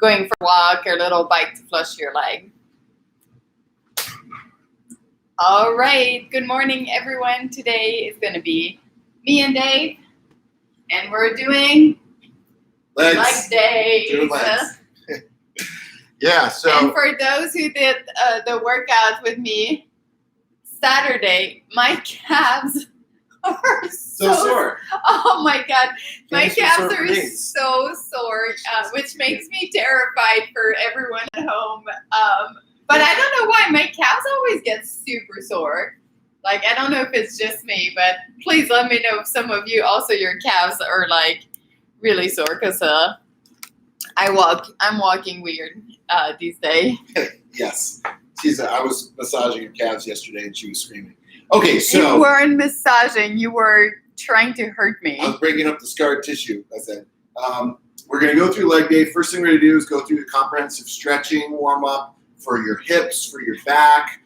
going for a walk or a little bike to flush your leg. All right, good morning, everyone. Today is going to be me and Dave, and we're doing leg days. Doing legs. Yeah, so. And for those who did the workout with me Saturday, my calves are so sore. Oh my God, my Thanks for calves sore are knees. so sore, which makes me terrified for everyone at home. But I don't know why my calves always get super sore. Like, I don't know if it's just me, but please let me know if some of you also your calves are like really sore, because I'm walking weird these days. Yes. I was massaging her calves yesterday and she was screaming. Okay, so. You weren't massaging, you were trying to hurt me. I was breaking up the scar tissue, I said. We're going to go through leg day. First thing we're going to do is go through the comprehensive stretching warm-up for your hips, for your back,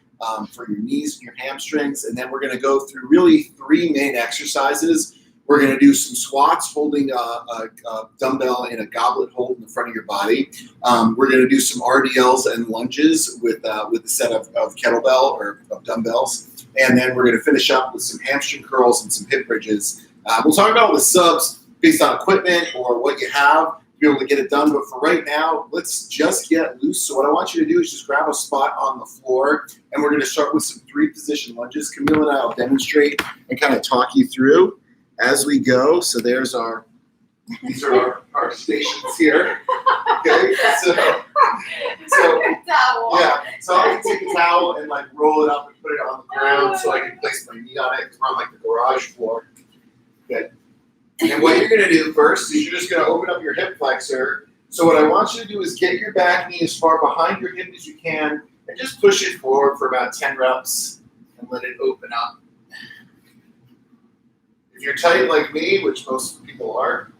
for your knees and your hamstrings. And then we're going to go through really 3 main exercises. We're going to do some squats holding a dumbbell in a goblet hold in the front of your body. We're going to do some RDLs and lunges with a set of kettlebell or of dumbbells. And then we're going to finish up with some hamstring curls and some hip bridges. We'll talk about the subs based on equipment or what you have to be able to get it done. But for right now, let's just get loose. So what I want you to do is just grab a spot on the floor. And we're going to start with some 3-position lunges. Camille and I will demonstrate and kind of talk you through as we go. So these are our stations here. Okay, so yeah, so I can take a towel and like roll it up and put it on the ground so I can place my knee on it because we're on like the garage floor. Good. And what you're gonna do first is you're just gonna open up your hip flexor. So what I want you to do is get your back knee as far behind your hip as you can and just push it forward for about 10 reps and let it open up. If you're tight like me, which most people are,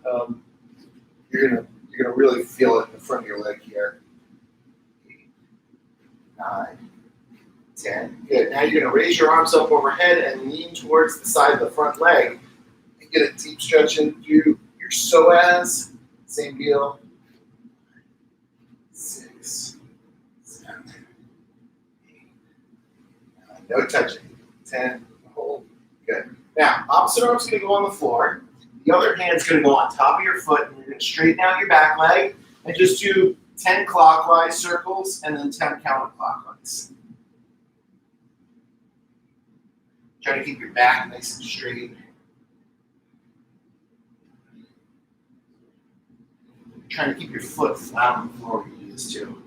you're gonna really feel it in the front of your leg here. 8, 9, 10. Good. Now you're gonna raise your arms up overhead and lean towards the side of the front leg and get a deep stretch in through your psoas. Same deal. 6, 7, 8, 9. No touching. 10. Hold. Good. Now, opposite arm's going to go on the floor. The other hand's going to go on top of your foot, and you're going to straighten out your back leg and just do 10 clockwise circles and then 10 counterclockwise. Try to keep your back nice and straight. Try to keep your foot flat on the floor when you do this too.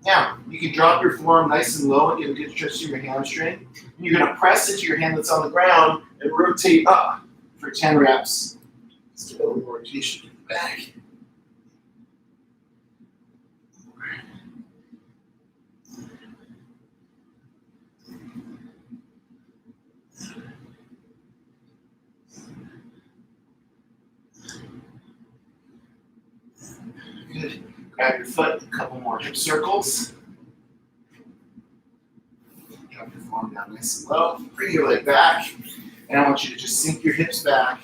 Now, you can drop your forearm nice and low and get a good stretch to your hamstring. And you're going to press into your hand that's on the ground and rotate up for 10 reps. Let's do a little rotation in the back. Good. Grab your foot, a couple more hip circles. Drop your forearm down nice and low. Bring your leg back. And I want you to just sink your hips back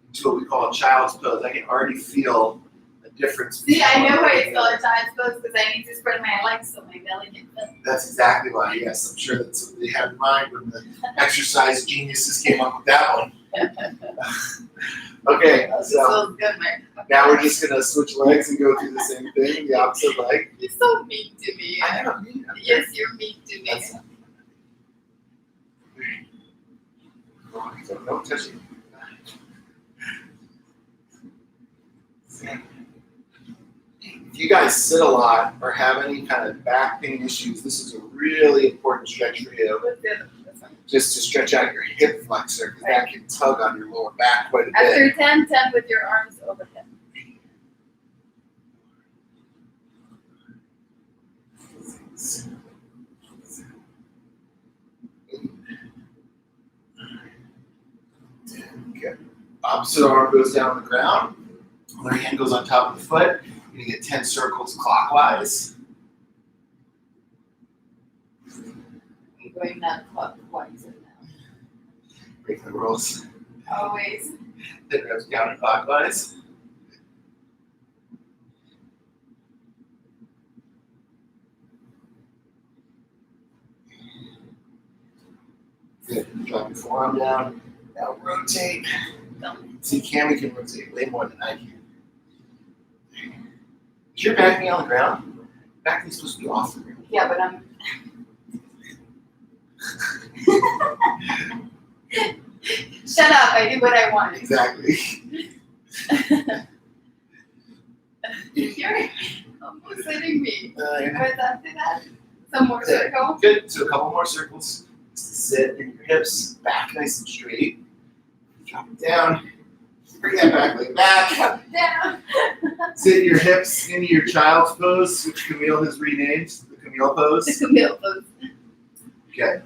into what we call a child's pose. I can already feel a difference. See, I know why it's called a child's pose, because I need to spread my legs so my belly can fit. That's exactly why, yes. I'm sure that's what they had in mind when the exercise geniuses came up with that one. Okay, so now we're just going to switch legs and go through the same thing, the opposite leg. You're so mean to me. I am mean. Yes, you're mean to me. So no touching. If you guys sit a lot or have any kind of back pain issues, this is a really important stretch for you. Just to stretch out your hip flexor, because that can tug on your lower back quite a bit. After 10 with your arms overhead. 6, 7, 8, 9, 10. Good. Opposite arm goes down on the ground. Other hand goes on top of the foot. You're going to get 10 circles clockwise. Going not clockwise now. Break the rules. Always. Then reps counterclockwise. drop your forearm down. Now rotate. See, Camille can rotate way more than I can. Is your back knee on the ground? Back knee's supposed to be off the ground. Yeah, but I'm. Shut up! I do what I want. Exactly. You're almost hitting me. Yeah. But after that, some more circle. Good. So a couple more circles. Just sit in your hips, back nice and straight. Drop it down. Bring that back leg back. Drop it down. Sit your hips into your child's pose, which Camille has renamed the Camille pose. The Camille pose. Okay.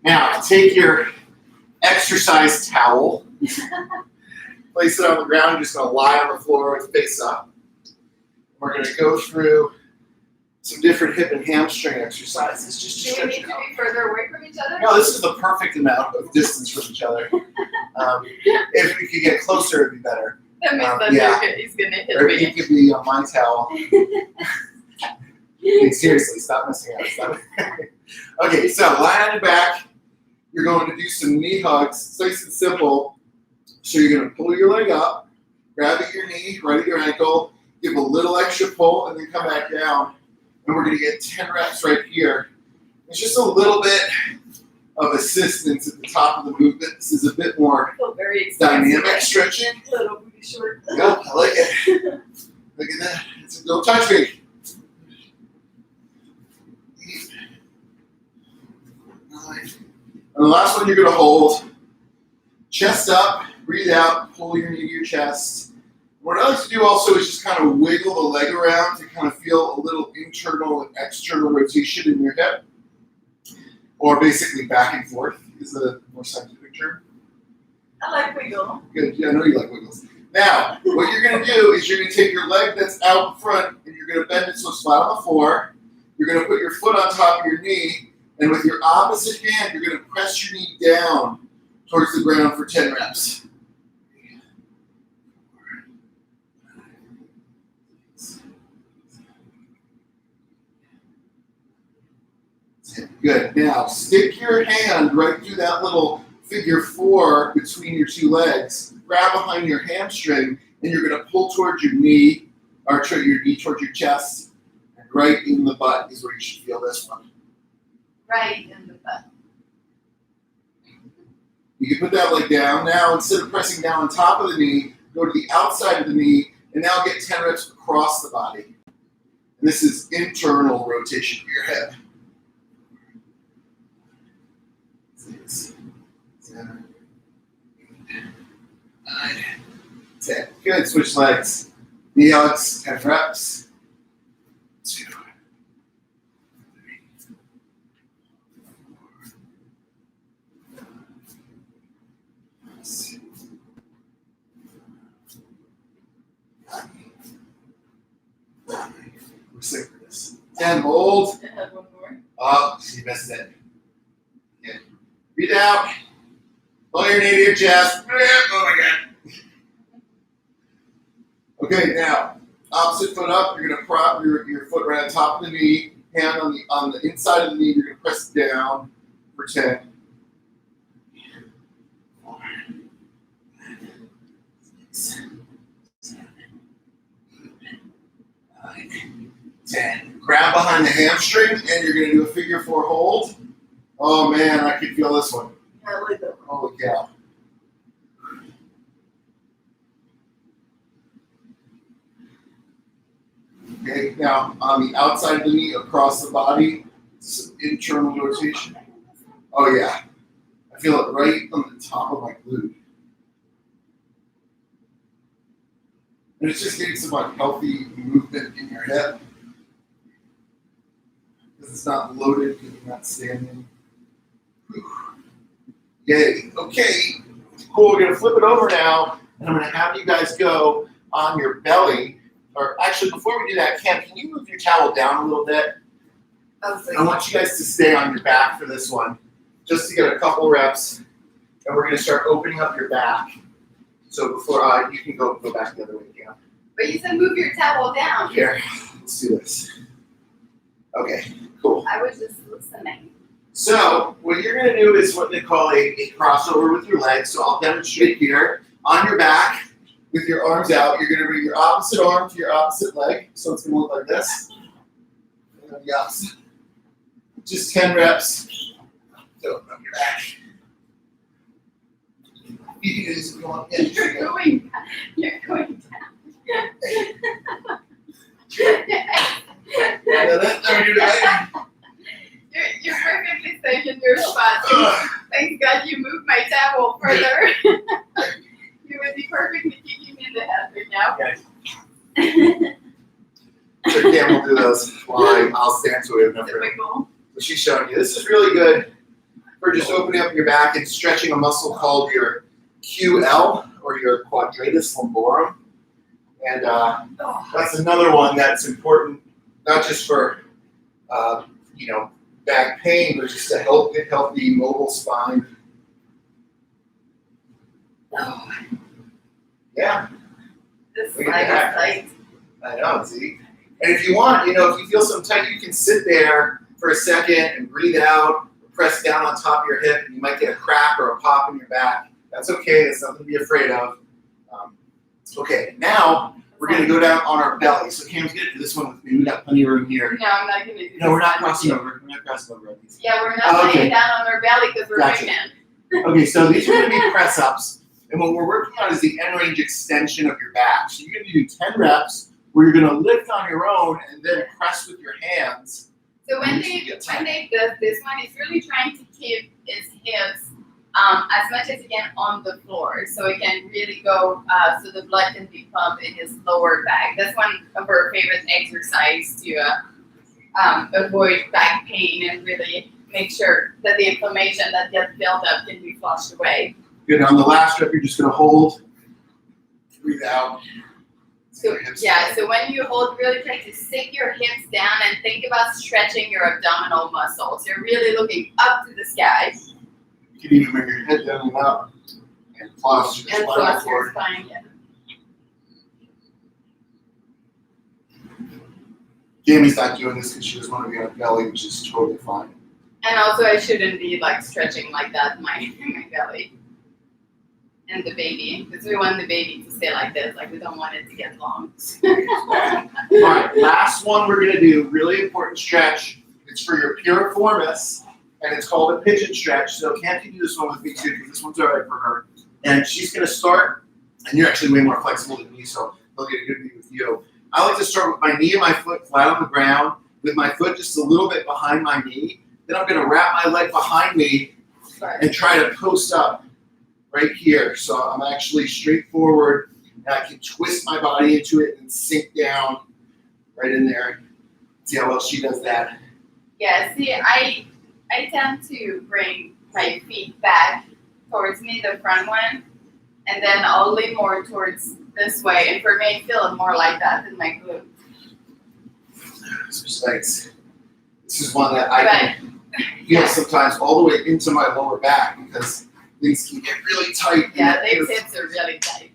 Now take your exercise towel, place it on the ground. You're just going to lie on the floor with face up. We're going to go through some different hip and hamstring exercises. Just to Do we stretch need it to out. be further away from each other? No, this is the perfect amount of distance from each other. If we could get closer, it'd be better. That means that yeah. he's going to hit Or me. you could be on my towel. Hey, seriously, stop messing up. Stop. Okay, so lie on your back. You're going to do some knee hugs. It's nice and simple. So you're going to pull your leg up, grab at your knee, right at your ankle, give a little extra pull, and then come back down. And we're going to get 10 reps right here. It's just a little bit of assistance at the top of the movement. This is a bit more I feel very excited. dynamic stretching. Little booty short. Yeah, I like it. Look at that. Don't touch me. And the last one you're going to hold, chest up, breathe out, pull your knee to your chest. What I like to do also is just kind of wiggle the leg around to kind of feel a little internal and external rotation in your hip. Or basically back and forth is a more scientific term. I like wiggle. Good, yeah, I know you like wiggles. Now, what you're going to do is you're going to take your leg that's out in front and you're going to bend it so it's flat on the floor. You're going to put your foot on top of your knee. And with your opposite hand, you're going to press your knee down towards the ground for 10 reps. Good. Now, stick your hand right through that little figure 4 between your two legs. Grab behind your hamstring, and you're going to pull towards your knee, or your knee towards your chest. And right in the butt is where you should feel this one. Right in the butt. You can put that leg down. Now, instead of pressing down on top of the knee, go to the outside of the knee, and now get 10 reps across the body. And this is internal rotation of your hip. 6, 7, 8, 9, 10. Good. Switch legs. Knee hugs, 10 reps. 2, 3, 6, 9. We're sick for this. 10, hold. I had one more. Oh, you missed it. Yeah. Breathe out. Pull your knee to your chest. Oh my God. Okay, now, opposite foot up. You're going to prop your foot right on top of the knee. Hand on the inside of the knee. You're going to press down for 10. 4, 6, 7, 8, 9, 10. Grab behind the hamstring, and you're going to do a figure 4 hold. Oh man, I can feel this one. I like that one. Holy cow. Okay, now on the outside of the knee, across the body, some internal rotation. Oh yeah, I feel it right on the top of my glute. And it's just getting some like healthy movement in your hip. Because it's not loaded, because you're not standing. Whew. Yay. Okay, cool. We're going to flip it over now, and I'm going to have you guys go on your belly. Or actually, before we do that, Cam, can you move your towel down a little bit? I want you guys to stay on your back for this one, just to get a couple reps. And we're going to start opening up your back. So before you can go back the other way, Cam. But you said move your towel down. Here, let's do this. Okay, cool. I was just listening. So what you're going to do is what they call a crossover with your legs. So I'll demonstrate here on your back with your arms out. You're going to bring your opposite arm to your opposite leg. So it's going to look like this. And then the opposite. Just 10 reps. So open up your back. You can do this if you want. You're going down. You're perfectly safe in your spot. Thank God you moved my towel further. You would be perfectly kicking me in the head right now. Okay. So Cam will do those while I'll stand so we have enough room. Typical. So she's showing you. This is really good for just opening up your back and stretching a muscle called your QL or your quadratus lumborum. And that's another one that's important, not just for back pain, but just to help get healthy, mobile spine. Oh, Yeah. this Look side at is tight. I know, see? And if you want, if you feel some tight, you can sit there for a second and breathe out, press down on top of your hip, and you might get a crack or a pop in your back. That's okay. That's nothing to be afraid of. Okay, now we're going to go down on our belly. So Cam's going to do this one with me. We got plenty of room here. No, I'm not going to do this. No, we're not crossing over. We're not crossing over. Yeah, we're not laying down on our belly because we're Gotcha. pregnant. Okay, so these are going to be press ups. And what we're working on is the end range extension of your back. So you're going to do 10 reps where you're going to lift on your own and then press with your hands. So when they does this one, he's really trying to keep his hips as much as he can on the floor, so it can really go, so the blood can be pumped in his lower back. That's one of our favorite exercises to avoid back pain and really make sure that the inflammation that gets built up can be flushed away. Good. On the last rep, you're just going to hold, breathe out. So yeah, so when you hold, really try to stick your hips down and think about stretching your abdominal muscles. You're really looking up to the sky. You can even bring your head down and up and floss your And spine plus forward. your spine, yeah. Jamie's not doing this because she doesn't want to be on her belly, which is totally fine. And also I shouldn't be like stretching like that, my belly. And the baby, because we want the baby to stay like this, like we don't want it to get long. All right, last one we're going to do, really important stretch. It's for your piriformis, and it's called a pigeon stretch. So Cam can do this one with me too, because this one's all right for her. And she's going to start, and you're actually way more flexible than me, so I'll get a good view with you. I like to start with my knee and my foot flat on the ground, with my foot just a little bit behind my knee. Then I'm going to wrap my leg behind me and try to post up right here. So I'm actually straight forward, and I can twist my body into it and sink down right in there. See how well she does that. Yeah, see, I tend to bring my feet back towards me, the front one, and then I'll lean more towards this way. And for me, I feel more like that in my glute. This is one that I can feel sometimes all the way into my lower back because things can get really tight. Yeah, these hips are really tight.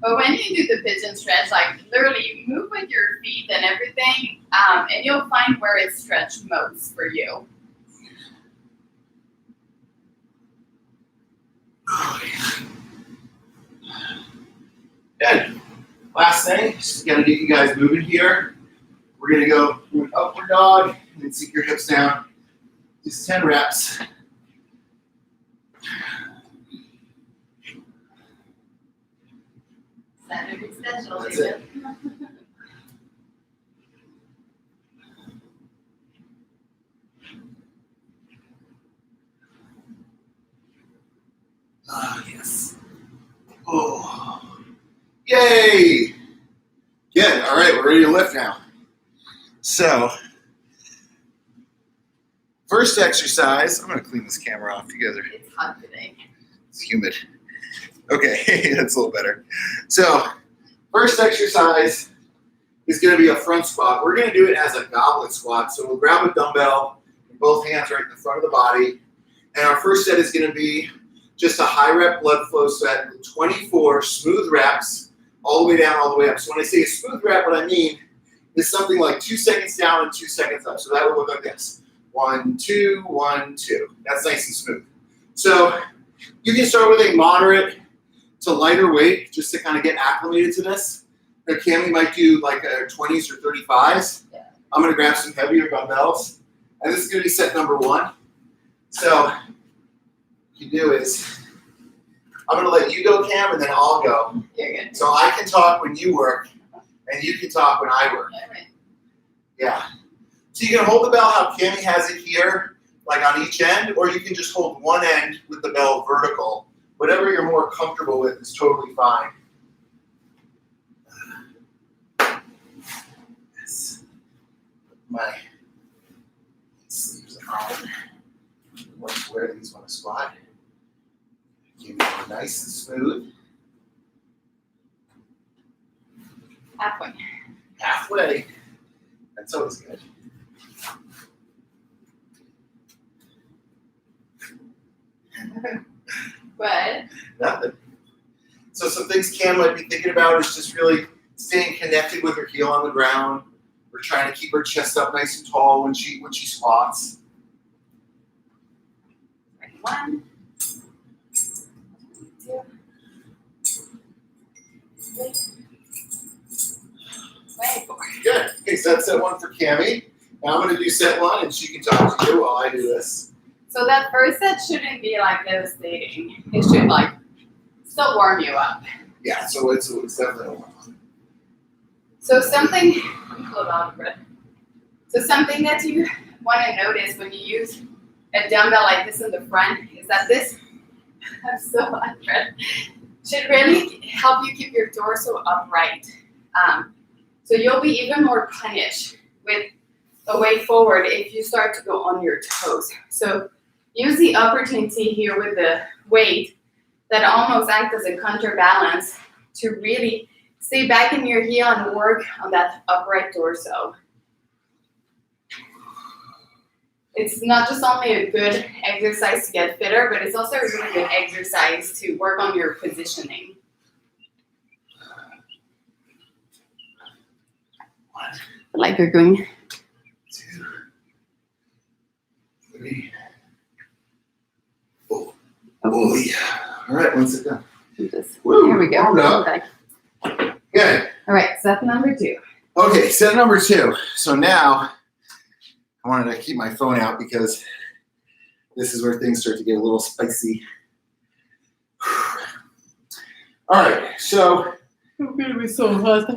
But when you do the pigeon stretch, like literally move with your feet and everything, and you'll find where it's stretched most for you. Good. Last thing, just gotta get you guys moving here. We're gonna go through an upward dog and then sink your hips down. Just 10 reps. Saturday special. That's it. Ah, yes. Oh. Yay! Good. All right, we're ready to lift now. So, first exercise, I'm going to clean this camera off together. It's hot today. It's humid. Okay, that's a little better. So, first exercise is going to be a front squat. We're going to do it as a goblet squat. So, we'll grab a dumbbell in both hands right in the front of the body. And our first set is going to be just a high rep blood flow set with 24 smooth reps all the way down, all the way up. So when I say a smooth rep, what I mean is something like 2 seconds down and 2 seconds up. So that would look like this. 1, 2, 1, 2. That's nice and smooth. So you can start with a moderate to lighter weight just to kind of get acclimated to this. Now, Cammy might do like 20s or 35s. Yeah. I'm going to grab some heavier dumbbells. And this is going to be set number 1. So what you do is, I'm going to let you go, Cam, and then I'll go. You're good. So I can talk when you work, and you can talk when I work. All right. Yeah. So you can hold the bell how Cammy has it here, like on each end, or you can just hold one end with the bell vertical. Whatever you're more comfortable with is totally fine. Yes. My sleeves on. Want to wear these on a squat. Keep it nice and smooth. Halfway. Halfway. That's always good. What? Nothing. So some things Cam might be thinking about is just really staying connected with her heel on the ground. We're trying to keep her chest up nice and tall when she squats. 1, 2, 3, 4. Good. Okay, so that's set 1 for Cammy. Now I'm going to do set 1, and she can talk to you while I do this. So that first set shouldn't be like devastating. It should like still warm you up. Yeah, so it's definitely a 1. So something, so something that you want to notice when you use a dumbbell like this in the front is that this, I'm so under, should really help you keep your torso upright. So you'll be even more punished with the weight forward if you start to go on your toes. So use the opportunity here with the weight that almost acts as a counterbalance to really stay back in your heel and work on that upright torso. It's not just only a good exercise to get fitter, but it's also a really good exercise to work on your positioning. 1, Like you're going 2, 3, 4. Oh yeah. All right, one sit down. Woo, here we go. warmed up. Okay. Good. All right, set number 2. Okay, set number 2. So now I wanted to keep my phone out because this is where things start to get a little spicy. All right, so It's gonna be so hot.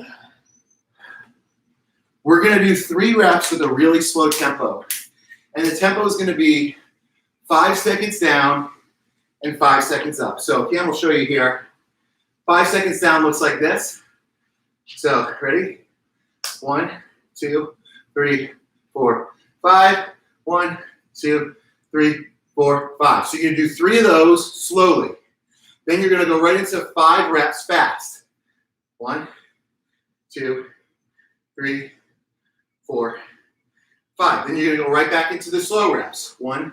we're going to do 3 reps with a really slow tempo. And the tempo is going to be 5 seconds down and 5 seconds up. So Cam will show you here. 5 seconds down looks like this. So ready? 1, 2, 3, 4, 5. 1, 2, 3, 4, 5. So you're going to do 3 of those slowly. Then you're going to go right into 5 reps fast. 1, 2, 3, 4, 5. Then you're going to go right back into the slow reps. 1,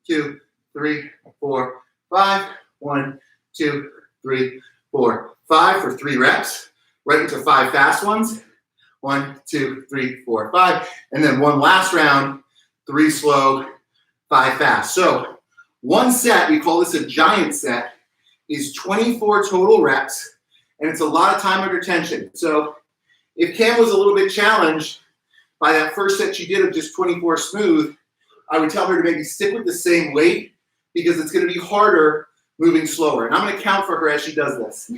2, 3, 4, 5. 1, 2, 3, 4, 5 for 3 reps. Right into 5 fast ones. 1, 2, 3, 4, 5. And then one last round, 3 slow, 5 fast. So one set, we call this a giant set, is 24 total reps. And it's a lot of time under tension. So if Cam was a little bit challenged by that first set she did of just 24 smooth, I would tell her to maybe stick with the same weight because it's going to be harder moving slower. And I'm going to count for her as she does this.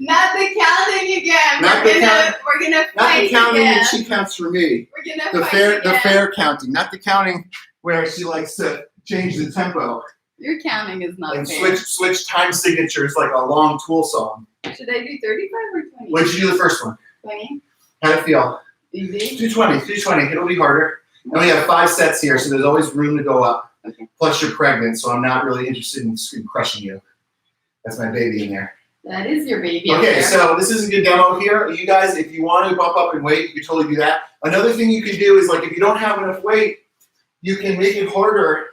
Not the counting again. Not we're the gonna Not fight the counting again. that she counts for me. We're gonna The fight again. fair counting, not the counting where she likes to change the tempo Your counting is not and fair. switch time signatures like a long Tool song. Should I do 35 or 20? What did you do the first one? 20. How'd it feel? Easy. Do 20. It'll be harder. And we have 5 sets here, so there's always room to go up. Okay. Plus you're pregnant, so I'm not really interested in crushing you. That's my baby in there. That is your baby. up Okay, there. so this is a good demo here. You guys, if you want to bump up in weight, you can totally do that. Another thing you can do is, like, if you don't have enough weight, you can make it harder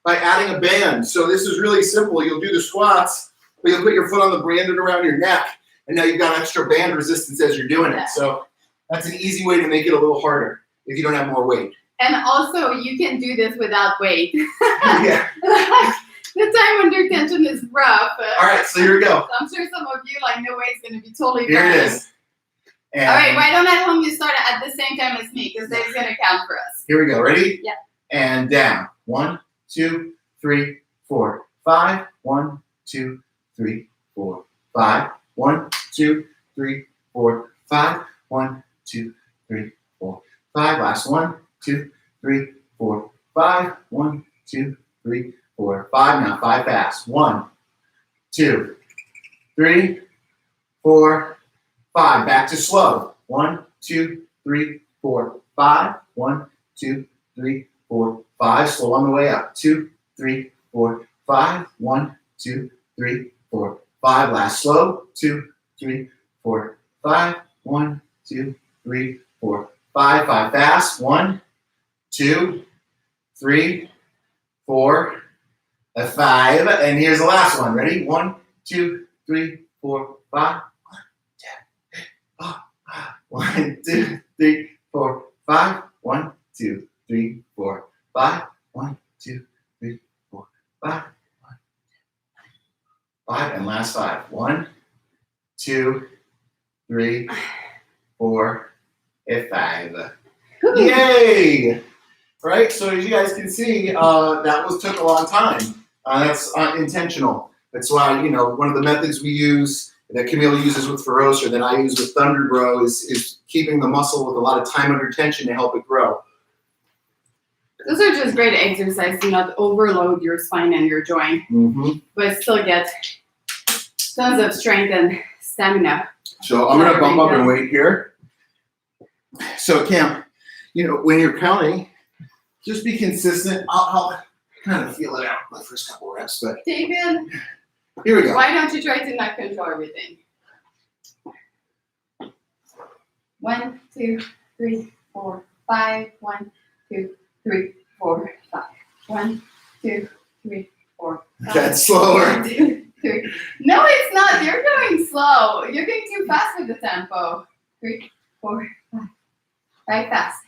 by adding a band. So this is really simple. You'll do the squats, but you'll put your foot on the band around your neck, and now you've got extra band resistance as you're doing it. So that's an easy way to make it a little harder if you don't have more weight. And also, you can do this without weight. Yeah. The time under tension is rough. All right, so here we go. I'm sure some of you like no weight's going to be totally Here fine. it is. And All right, why don't at home you start at the same time as me because Dave's going to count for us. here we go. Ready? Yeah. And down. 1, 2, 3, 4, 5. 1, 2, 3, 4, 5. 1, 2, 3, 4, 5. 1, 2, 3, 4, 5. Last 1, 2, 3, 4, 5. 1, 2, 3, 4, 5. Now 5 fast. 1, 2, 3, 4, 5. Back to slow. 1, 2, 3, 4, 5. 1, 2, 3, 4, 5. Slow on the way up. 2, 3, 4, 5. 1, 2, 3, 4, 5. Last slow. 2, 3, 4, 5. 1, 2, 3, 4, 5. 5 fast. 1, 2, 3, 4, 5. And here's the last one. Ready? 1, 2, 3, 4, 5. 1, 2, 3, 4, 5. 1, 2, 3, 4, 5. 1, 2, 3, 4, 5. 5. And last 5. 1, 2, 3, 4, and 5. Yay! Right? So as you guys can see, that took a long time. That's intentional. That's why, one of the methods we use that Camille uses with Feroce or that I use with Thunder Grow is keeping the muscle with a lot of time under tension to help it grow. Those are just great exercises to not overload your spine and your joint, but still get tons of strength and stamina. So I'm going to bump up in weight here. So Cam, when you're counting, just be consistent. I'll kind of feel it out my first couple reps, but David, here we go. why don't you try to not control everything? 1, 2, 3, 4, 5. 1, 2, 3, 4, 5. 1, 2, 3, 4, 5. That's slower. 1, 2, 3. No, it's not. You're going slow. You're going too fast with the tempo. 3, 4, 5. Right fast.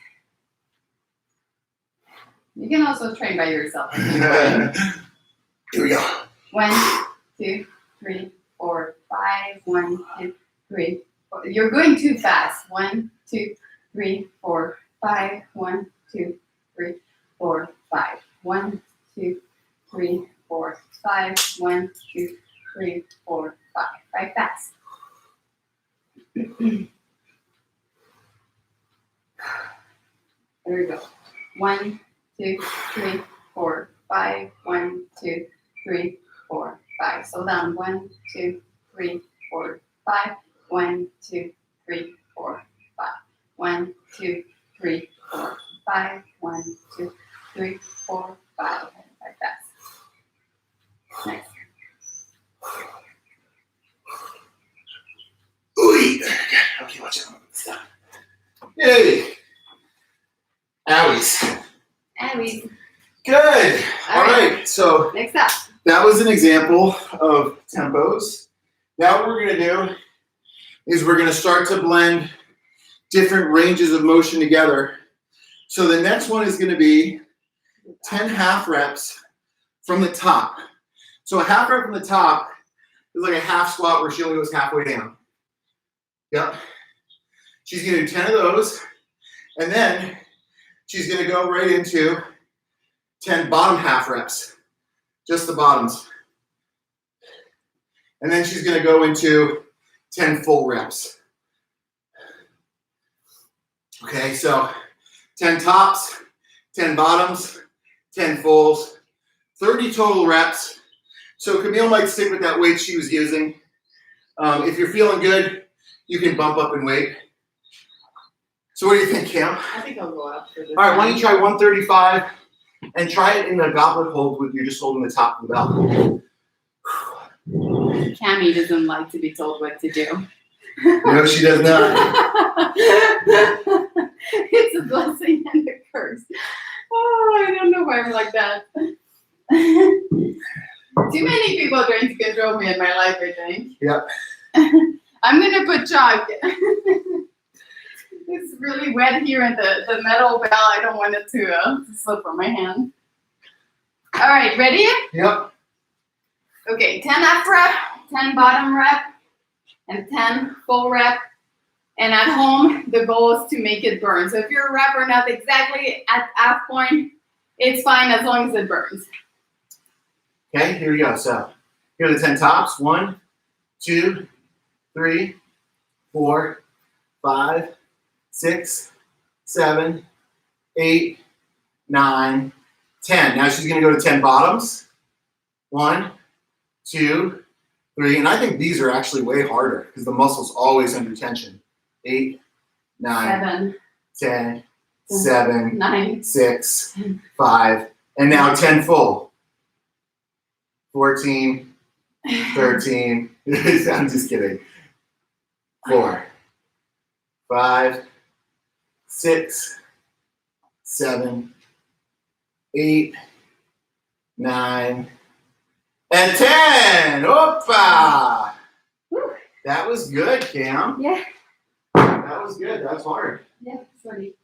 You can also train by yourself. Here we go. 1, 2, 3, 4, 5. 1, 2, 3, 4. You're going too fast. 1, 2, 3, 4, 5. 1, 2, 3, 4, 5. 1, 2, 3, 4, 5. 1, 2, 3, 4, 5. Right fast. There we go. 1, 2, 3, 4, 5. 1, 2, 3, 4, 5. Slow down. 1, 2, 3, 4, 5. 1, 2, 3, 4, 5. 1, 2, 3, 4, 5. 1, 2, 3, 4, 5. Like that. Nice. Ooh, okay, watch out. Stop. Yay. Owies. Abby. Good. All right. So Next up. that was an example of tempos. Now what we're going to do is we're going to start to blend different ranges of motion together. So the next one is going to be 10 half reps from the top. So a half rep from the top is like a half squat where she only goes halfway down. Yep. She's going to do 10 of those. And then she's going to go right into 10 bottom half reps. Just the bottoms. And then she's going to go into 10 full reps. Okay, so 10 tops, 10 bottoms, 10 fulls, 30 total reps. So Camille might stick with that weight she was using. If you're feeling good, you can bump up in weight. So what do you think, Cam? I think I'll go up for this. All right, why don't you try 135 and try it in the goblet hold with you're just holding the top of the belt. Cammy doesn't like to be told what to do. No, she does not. It's a blessing and a curse. Oh, I don't know why I'm like that. Too many people are trying to control me in my life, I think. Yep. I'm gonna put chalk. It's really wet here in the metal bell. I don't want it to slip from my hand. All right, ready? Yep. Okay, 10 up rep, 10 bottom rep, and 10 full rep. And at home, the goal is to make it burn. So if your rep are not exactly at half point, it's fine as long as it burns. Okay, here we go. So here are the 10 tops. 1, 2, 3, 4, 5, 6, 7, 8, 9, 10. Now she's going to go to 10 bottoms. 1, 2, 3. And I think these are actually way harder because the muscle's always under tension. 8, 9, 10, 7, 9, 6, 5. And now 10 full. 14, 13. I'm just kidding. 4, 5, 6, 7, 8, 9, and 10. Opa! That was good, Cam. Yeah. That was good. That was hard. Yeah, sorry.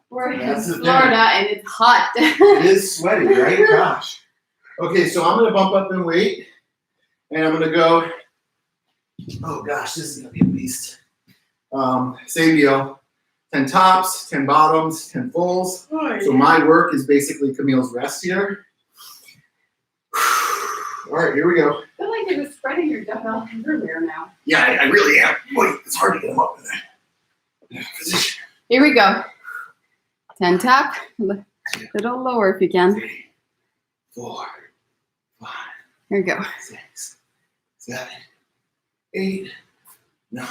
We're in That's the thing. Florida and it's hot. It is sweaty, right? Gosh. Okay, so I'm going to bump up in weight, and I'm going to go, oh gosh, this is going to be a beast. Same deal. 10 tops, 10 bottoms, 10 fulls. Oh, So my work is basically Camille's rest here. All right, here we go. I feel like it was spreading your dumbbell everywhere now. Yeah, I really am. Wait, it's hard to get them up in that position. Here we go. 10 top, a little lower if you can. 3, 4, 5, Here we go. 6, 7, 8, 9,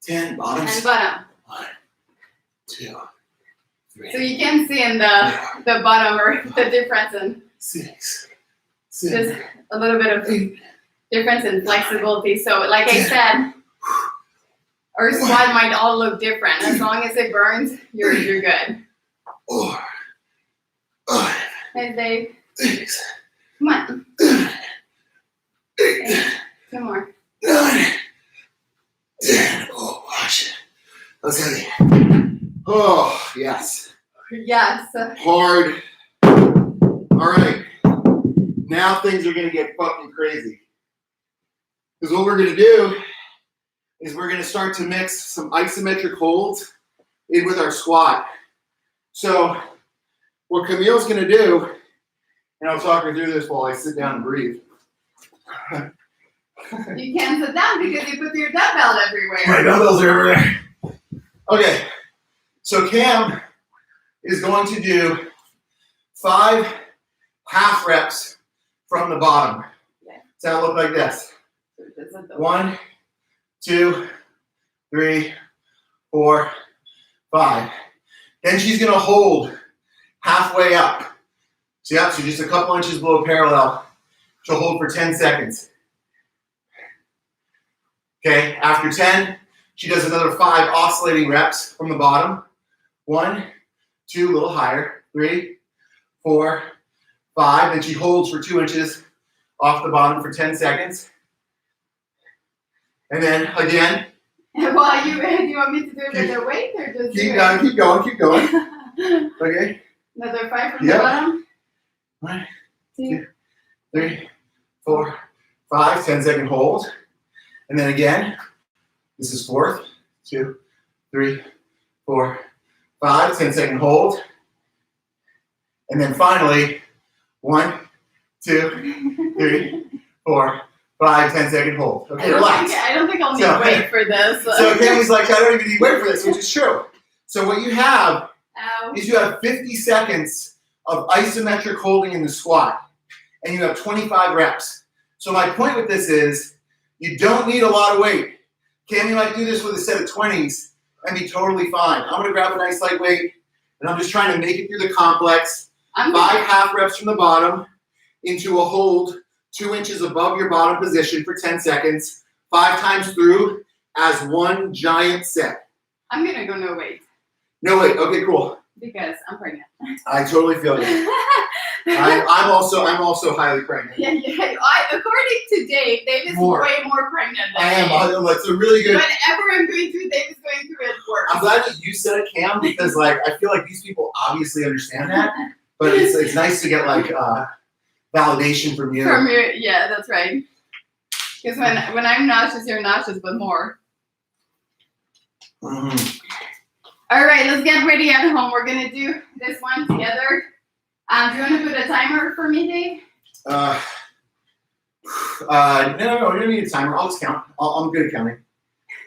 10 bottoms. And bottom. 1, 2, 3. So you can see in the bottom or the difference in 6, just 7, a little bit of 8. difference in flexibility. So like I said, our squat might all look different. As long as it burns, you're good. 4, 5, Hey Dave, 6, come on. 8, 2 more. 9, 10. Oh, gosh. That's heavy. Oh, yes. Yes. Hard. All right. Now things are going to get fucking crazy. Because what we're going to do is we're going to start to mix some isometric holds in with our squat. So what Camille's going to do, and I'll talk her through this while I sit down and breathe. You can't sit down because you put your dumbbell everywhere. My dumbbells are everywhere. Okay, so Cam is going to do 5 half reps from the bottom. Okay. So that'll look like this. 1, 2, 3, 4, 5. Then she's going to hold halfway up. So yeah, so just a couple inches below parallel. She'll hold for 10 seconds. Okay, after 10, she does another 5 oscillating reps from the bottom. 1, 2, a little higher. 3, 4, 5. Then she holds for 2 inches off the bottom for 10 seconds. And then again. Well, do you want me to do it with the weight or just Keep going. Okay. Another 5 from the bottom. 1, 2, 2, 3, 4, 5. 10-second hold. And then again. This is 4th. 2, 3, 4, 5. 10-second hold. And then finally, 1, 2, 3, 4, 5, 10-second hold. Okay, relax. I don't think I'll need weight for this. So Cammie's like, I don't even need weight for this, which is true. So what you have is you have 50 seconds of isometric holding in the squat, and you have 25 reps. So my point with this is, you don't need a lot of weight. Cammie might do this with a set of 20s and be totally fine. I'm gonna grab a nice light weight, and I'm just trying to make it through the complex. 5 half reps from the bottom into a hold 2 inches above your bottom position for 10 seconds, 5 times through as one giant set. I'm gonna go no weight. No weight, okay, cool. Because I'm pregnant. I totally feel you. I'm also highly pregnant. Yeah. According to Dave is More. way more pregnant than I am. me. It's a really good. Whenever I'm going through, Dave is going through it worse. I'm glad that you said it, Cam, because like I feel like these people obviously understand that, but it's nice to get like validation from you. Yeah, that's right. Because when I'm nauseous, you're nauseous, but more. Mm-hmm. All right, let's get ready at home. We're gonna do this one together. Do you want to put a timer for me, Dave? No, you don't need a timer. I'll just count. I'm good at counting.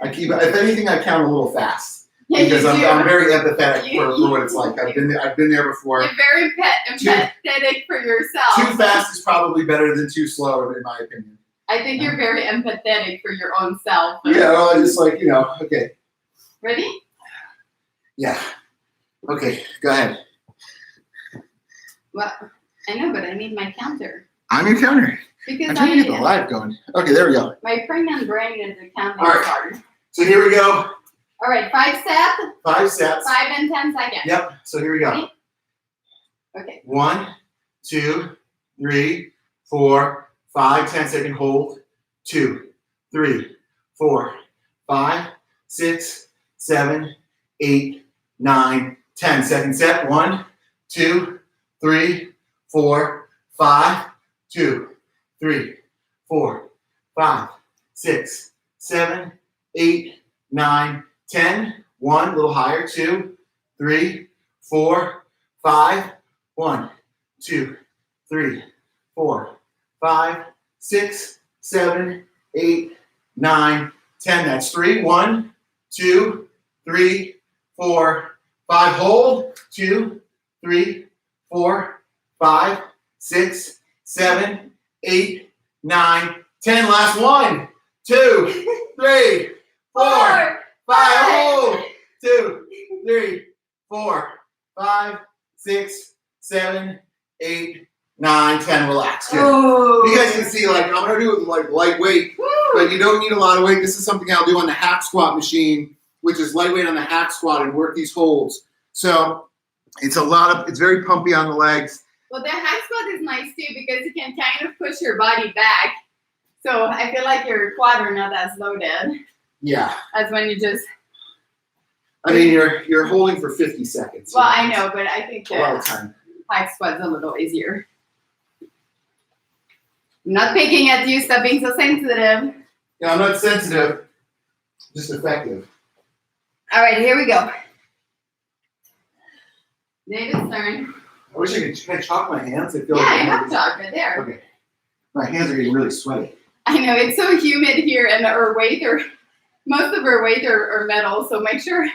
If anything, I count a little fast. Yeah, because you do. I'm very empathetic for what it's like. I've been there before. You're very empathetic for yourself. Too fast is probably better than too slow, in my opinion. I think you're very empathetic for your own self. Yeah, well, I just like, okay. Ready? Yeah. Okay, go ahead. Well, I know, but I need my counter. I'm your counter. Because I'm trying to get the live going. Okay, there we go. My pregnant brain is a counting All right. card. So here we go. All right, 5 sets. 5 sets. 5 and 10 seconds. Yep. So here we go. Ready? Okay. 1, 2, 3, 4, 5. 10-second hold. 2, 3, 4, 5, 6, 7, 8, 9, 10. Second set. 1, 2, 3, 4, 5. 2, 3, 4, 5, 6, 7, 8, 9, 10. 1, a little higher. 2, 3, 4, 5. 1, 2, 3, 4, 5, 6, 7, 8, 9, 10. That's 3. 1, 2, 3, 4, 5. Hold. 2, 3, 4, 5, 6, 7, 8, 9, 10. Last 1, 2, 3, 4, 5. Hold. 2, 3, 4, 5, 6, 7, 8, 9, 10. Relax. Good. Oh. You guys can see, like, I'm going to do it with, like, lightweight, but you don't need a lot of weight. This is something I'll do on the hack squat machine, which is lightweight on the hack squat, and work these holds. So it's very pumpy on the legs. Well, the hack squat is nice too because you can kind of push your body back. So I feel like your quad are not as loaded. Yeah. As when you just. I mean, you're holding for 50 seconds. Well, I know, but I think a lot of the time. hack squat's a little easier. I'm not picking at you, stop being so sensitive. Yeah, I'm not sensitive, just effective. All right, here we go. David's turn. I wish I could. Can I chalk my hands? I feel Yeah, like I have chalk right there. Okay. My hands are getting really sweaty. I know, it's so humid here, and most of our weight are metal, so make sure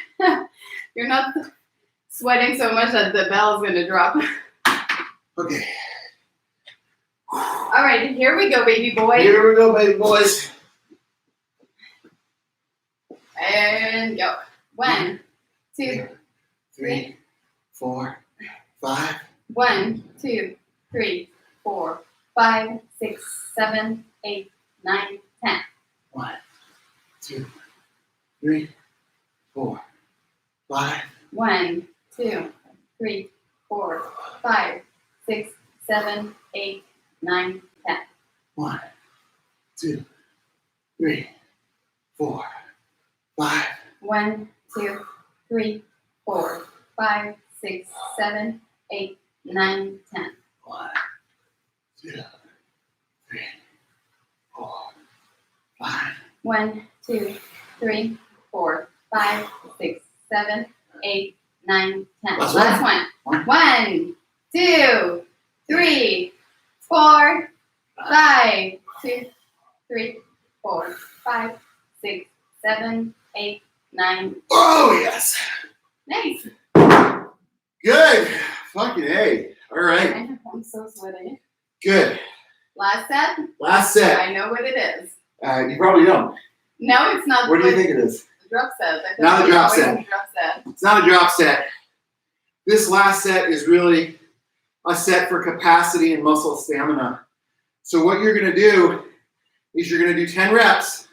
you're not sweating so much that the bell is going to drop. Okay. All right, here we go, baby boy. Here we go, baby boys. And go. 1, 2, 3, 4, 5. 1, 2, 3, 4, 5, 6, 7, 8, 9, 10. 1, 2, 3, 4, 5. 1, 2, 3, 4, 5, 6, 7, 8, 9, 10. 1, 2, 3, 4, 5. 1, 2, 3, 4, 5, 6, 7, 8, 9, 10. 1, 2, 3, 4, 5. 1, 2, 3, 4, 5, 6, 7, 8, 9, 10. Last one. 1, 2, 3, 4, 5, 2, 3, 4, 5, 6, 7, 8, 9. Oh, yes. Nice. Good. Fucking A. All right. I'm so sweaty. Good. Last set? Last set. I know what it is. You probably don't. No, it's not. What do you think it is? The drop set. Not a drop set. Drop set. It's not a drop set. This last set is really a set for capacity and muscle stamina. So what you're going to do is you're going to do 10 reps.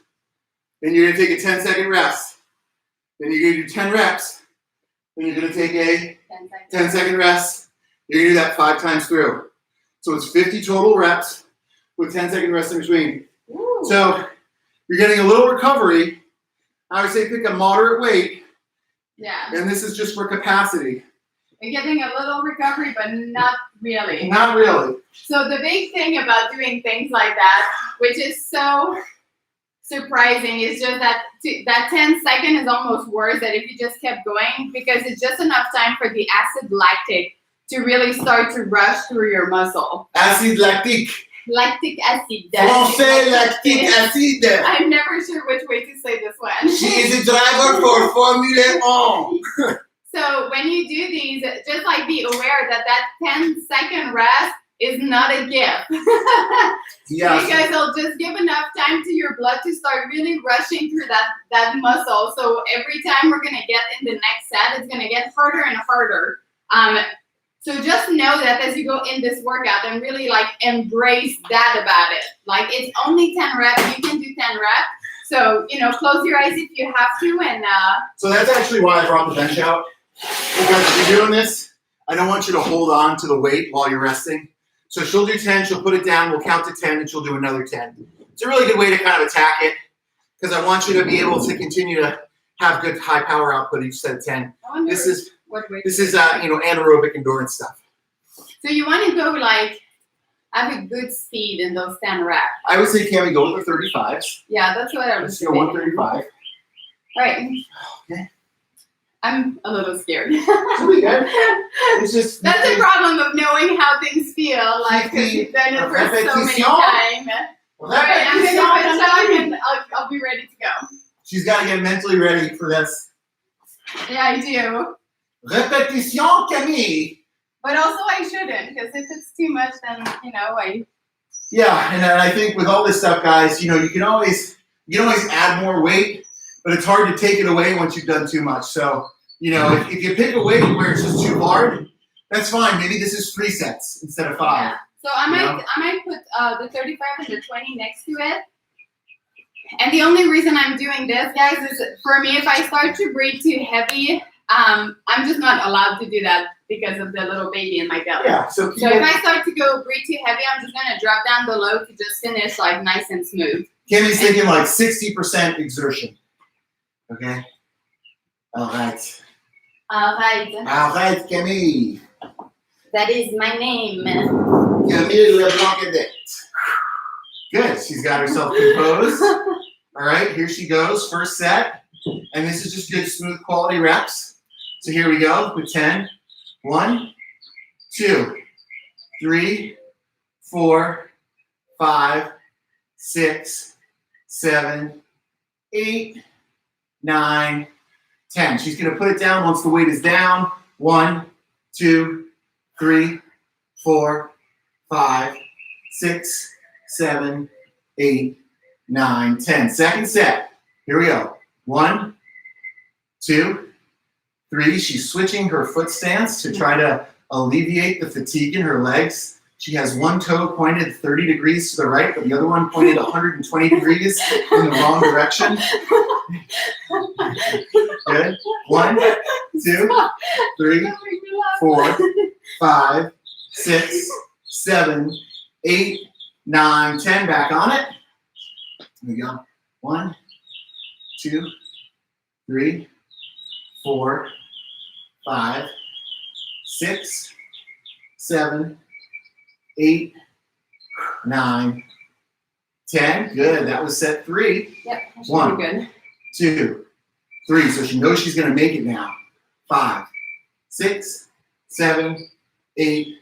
Then you're going to take a 10-second rest. Then you're going to do 10 reps. Then you're going to take a 10-second rest. You're going to do that 5 times through. So it's 50 total reps with 10-second rest in between. Ooh. So you're getting a little recovery. I would say pick a moderate weight Yeah. And this is just for capacity. You're getting a little recovery, but not really. Not really. So the big thing about doing things like that, which is so surprising, is just that that 10-second is almost worse than if you just kept going, because it's just enough time for the acid lactic to really start to rush through your muscle. Acid lactique. Lactic acid. Français lactique acide. I'm never sure which way to say this one. She is a driver for Formula 1. So when you do these, just like be aware that that 10-second rest is not a gift. Yes. Because it'll just give enough time to your blood to start really rushing through that muscle. So every time we're gonna get in the next set, it's gonna get harder and harder. So just know that as you go in this workout, and really like embrace that about it. Like it's only 10 reps, you can do 10 reps. So, you know, close your eyes if you have to. And so that's actually why I brought the bench out. Because if you're doing this, I don't want you to hold on to the weight while you're resting. So she'll do 10, she'll put it down, we'll count to 10, and she'll do another 10. It's a really good way to kind of attack it, because I want you to be able to continue to have good high power output each set of 10. This is you know, anaerobic endurance stuff. So you want to go like have a good speed in those 10 reps. I would say, can we go with the 35s? Yeah, that's what I was Let's go saying. 135. All right. Okay. I'm a little scared. It'll be good. It's just That's the problem of knowing how things feel. Like, because you've done it for so many times. All right, I'm going to put talk and I'll be ready to go. She's got to get mentally ready for this. Yeah, I do. Répétition, Camille. But also I shouldn't, because if it's too much, then, you know, Yeah, and I think with all this stuff, guys, you know, you can always add more weight, but it's hard to take it away once you've done too much. So, you know, if you pick a weight where it's just too hard, that's fine. Maybe this is 3 sets instead of 5. Yeah. So I might put the 35 and the 20 next to it. And the only reason I'm doing this, guys, is for me, if I start to breathe too heavy, I'm just not allowed to do that because of the little baby in my belly. Yeah. So if I start to go breathe too heavy, I'm just gonna drop down the load to just finish like nice and smooth. Cammie's thinking like 60% exertion. Okay. All right. All right. All right, Camille. That is my name. Camille Leblanc-Bazinet. Good. She's got herself composed. All right. Here she goes. First set. And this is just good, smooth, quality reps. So here we go with 10. 1, 2, 3, 4, 5, 6, 7, 8, 9, 10. She's going to put it down once the weight is down. 1, 2, 3, 4, 5, 6, 7, 8, 9, 10. Second set. Here we go. 1, 2, 3. She's switching her foot stance to try to alleviate the fatigue in her legs. She has one toe pointed 30 degrees to the right, but the other one pointed 120 degrees in the wrong direction. Good. 1, 2, 3, 4, 5, 6, 7, 8, 9, 10. Back on it. Here we go. 1, 2, 3, 4, 5, 6, 7, 8, 9, 10. Good. That was set 3. Yep. 1, good. 2, 3. So she knows she's going to make it now. 5, 6, 7, 8,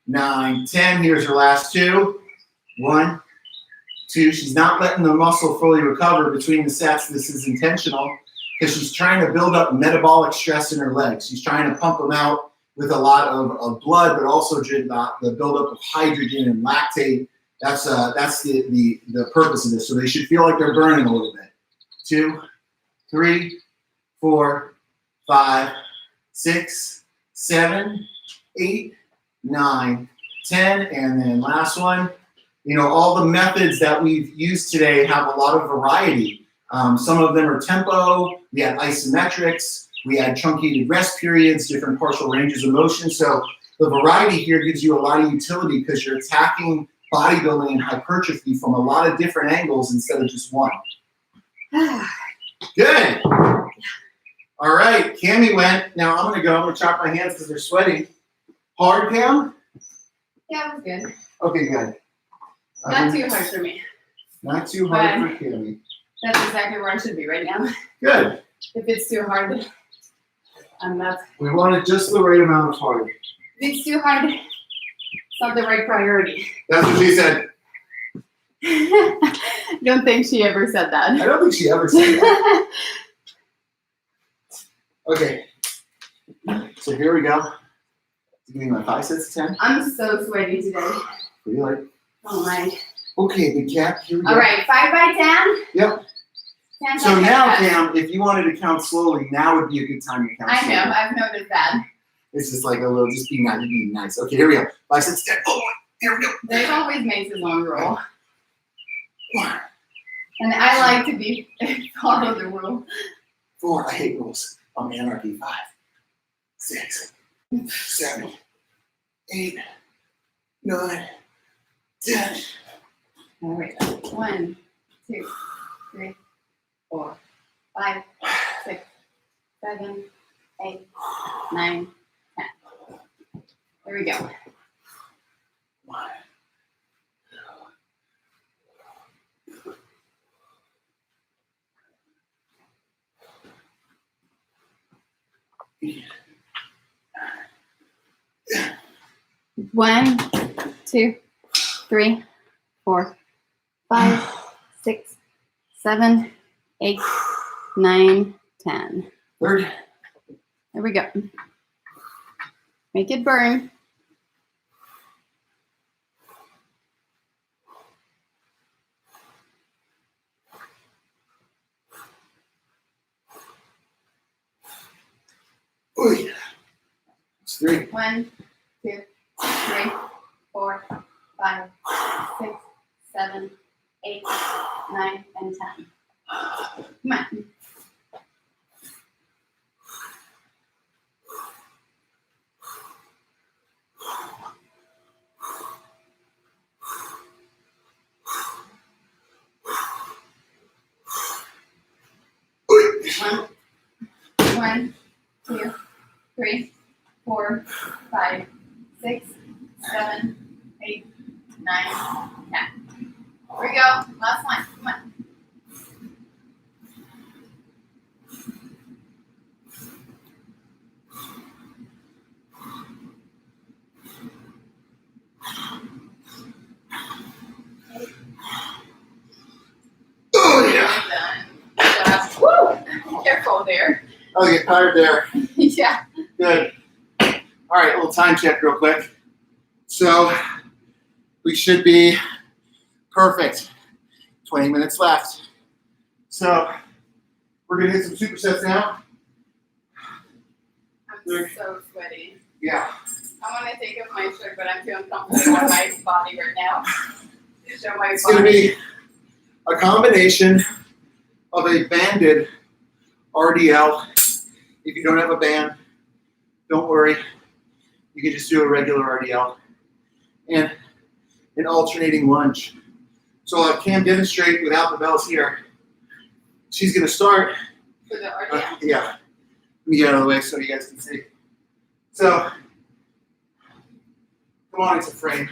9, 10. Here's her last 2. 1, 2. She's not letting the muscle fully recover between the sets. This is intentional because she's trying to build up metabolic stress in her legs. She's trying to pump them out with a lot of blood, but also the buildup of hydrogen and lactate. That's the purpose of this. So they should feel like they're burning a little bit. 2, 3, 4, 5, 6, 7, 8, 9, 10. And then last one. You know, all the methods that we've used today have a lot of variety. Some of them are tempo. We had isometrics. We had truncated rest periods, different partial ranges of motion. So the variety here gives you a lot of utility because you're attacking bodybuilding and hypertrophy from a lot of different angles instead of just one. Good. All right, Cammy went. Now I'm gonna go. I'm gonna chop my hands because they're sweaty. Hard, Cam? Yeah, it was good. Okay, good. Not too hard for me. Not too hard for Cammy. That's exactly where I should be right now. Good. If it's too hard, I'm not. We wanted just the right amount of hard. If it's too hard, it's not the right priority. That's what she said. Don't think she ever said that. I don't think she ever said that. Okay. So here we go. Give me my 5 sets of 10. I'm so sweaty today. What do you like? Oh my. Okay, big cat. Here we go. All right, 5 by 10. Yep. 10 So by now, 10. Cam, if you wanted to count slowly, now would be a good time to count slowly. I know. I've noticed that. It's just like a little, just being nice, being nice. Okay, here we go. 5 sets of 10. Oh, here we go. Dave always makes his own rule. 1, And I like to be follow the rule. 4. I hate rules. I'm anarchy. 5, 6, 7, 8, 9, 10. All right. 1, 2, 3, 4, 5, 6, 7, 8, 9, 10. There we go. 1. One, 2, 3, 4, 5, 6, 7, 8, 9, 10. Third. There we go. Make it burn. Ooh. It's 3. 1, 2, 3, 4, 5, 6, 7, 8, 9, and 10. Come on. One, 2, 3, 4, 5, 6, 7, 8, 9, 10. Here we go. Last one. Come on. Oh, yeah. Woo! Careful there. I'll get tired there. Yeah. Good. All right, a little time check real quick. So we should be perfect. 20 minutes left. So we're going to hit some supersets now. I'm so sweaty. Yeah. I want to take off my shirt, but I'm too uncomfortable with my body right now. To show my It's going to be a combination of a banded RDL. If you don't have a band, don't worry. You can just do a regular RDL. And an alternating lunge. So I'll have Cam demonstrate without the bells here. She's going to start. For the RDL. Yeah. Let me get out of the way so you guys can see. So, come on, it's a frame.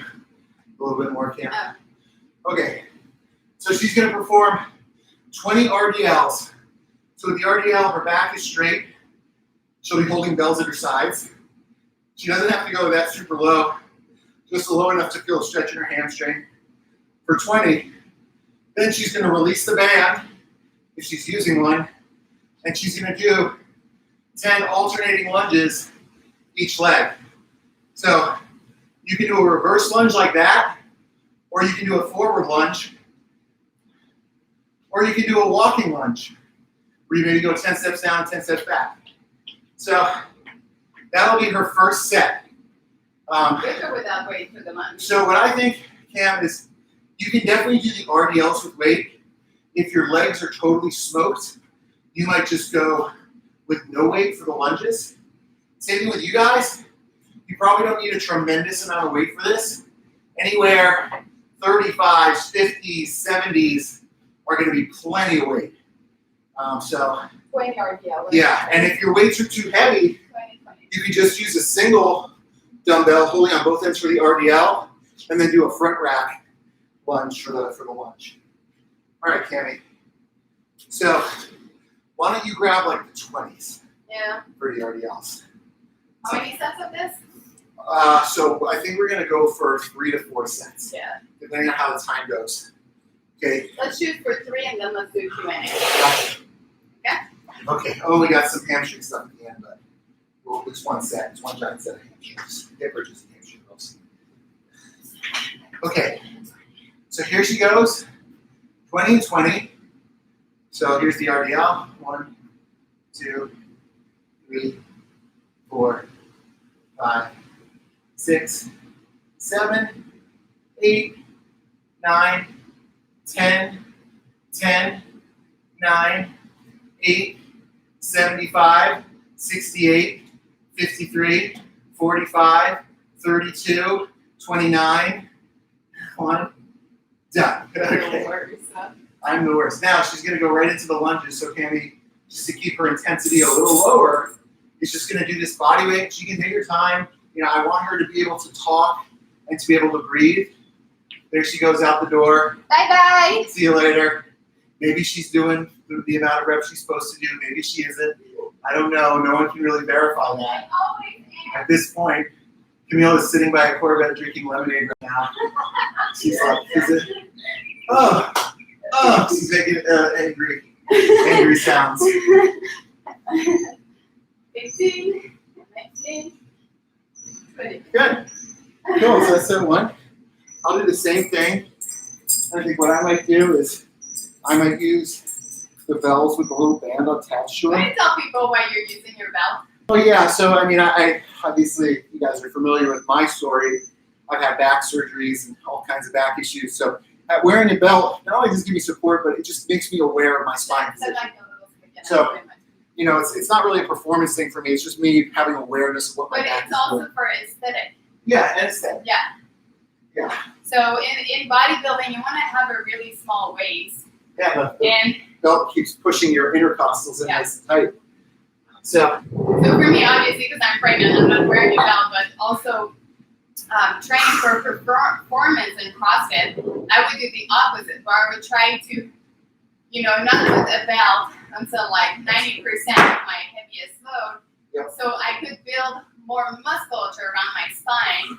A little bit more, Cam. Okay. So she's going to perform 20 RDLs. So with the RDL, her back is straight. She'll be holding bells at her sides. She doesn't have to go that super low, just low enough to feel a stretch in her hamstring. For 20, then she's going to release the band, if she's using one, and she's going to do 10 alternating lunges each leg. So you can do a reverse lunge like that, or you can do a forward lunge, or you can do a walking lunge, where you maybe go 10 steps down, 10 steps back. So that'll be her first set. With or without weight for the lunge? So what I think, Cam, is you can definitely do the RDLs with weight. If your legs are totally smoked, you might just go with no weight for the lunges. Same thing with you guys. You probably don't need a tremendous amount of weight for this. Anywhere 35s, 50s, 70s are going to be plenty of weight. So 20 RDL. Yeah, and if your weights are too heavy, 20. you could just use a single dumbbell holding on both ends for the RDL, and then do a front rack lunge for the lunge. All right, Cammy. So why don't you grab like the 20s for the RDLs? How many sets of this? So I think we're gonna go for 3 to 4 sets. Yeah. Depending on how the time goes. Okay. Let's shoot for 3 and then let's do Q&A. Gotcha. Okay. Okay. Oh, we got some hamstring stuff at the end, but it's one set. It's one giant set of hamstrings. Hip bridges and hamstring rolls. Okay. So here she goes. 20 and 20. So here's the RDL. 1, 2, 3, 4, 5, 6, 7, 8, 9, 10, 10, 9, 8, 75, 68, 53, 45, 32, 29, 1, done. Okay. I'm the worst. Now she's going to go right into the lunges. So Cammy, just to keep her intensity a little lower, is just going to do this body weight. She can take her time. You know, I want her to be able to talk and to be able to breathe. There she goes out the door. Bye-bye. See you later. Maybe she's doing the amount of reps she's supposed to do. Maybe she isn't. I don't know. No one can really verify that. At this point, Camille is sitting by a Corvette drinking lemonade right now. She's like, is it? Oh, she's making angry sounds. 18, 19, 20. Good. Cool. So that's set 1. I'll do the same thing. I think what I might do is I might use the bells with the little band attached to Can them. you tell people why you're using your belt? Oh yeah. So I mean, I obviously you guys are familiar with my story. I've had back surgeries and all kinds of back issues. So wearing a belt not only does it give me support, but it just makes me aware of my spine position. So, you know, it's not really a performance thing for me. It's just me having awareness of what my back is doing. But it's also for aesthetic. Yeah, and aesthetic. Yeah. Yeah. So in bodybuilding, you want to have a really small waist. Yeah, the And belt keeps pushing your intercostals in nice and tight. So for me, obviously, because I'm pregnant, I'm not wearing a belt, but also training for performance in CrossFit, I would do the opposite, where I would try to, you know, not put a belt until like 90% of my heaviest load, so I could build more musculature around my spine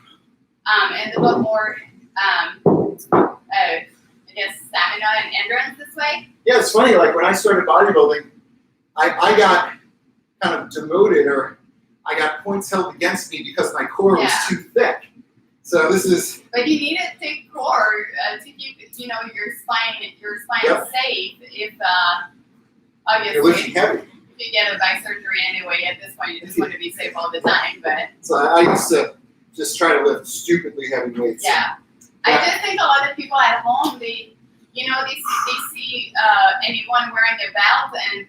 and develop more, I guess, stamina and endurance this way. yeah, it's funny. Like when I started bodybuilding, I got kind of demoted, or I got points held against me because my core was too thick. So this is. But you need a thick core to keep, you know, your spine safe. If obviously You're lifting heavy. If you get a back surgery anyway, at this point you just want to be safe all the time. But so I used to just try to lift stupidly heavy weights. Yeah. I just think a lot of people at home, they see anyone wearing a belt and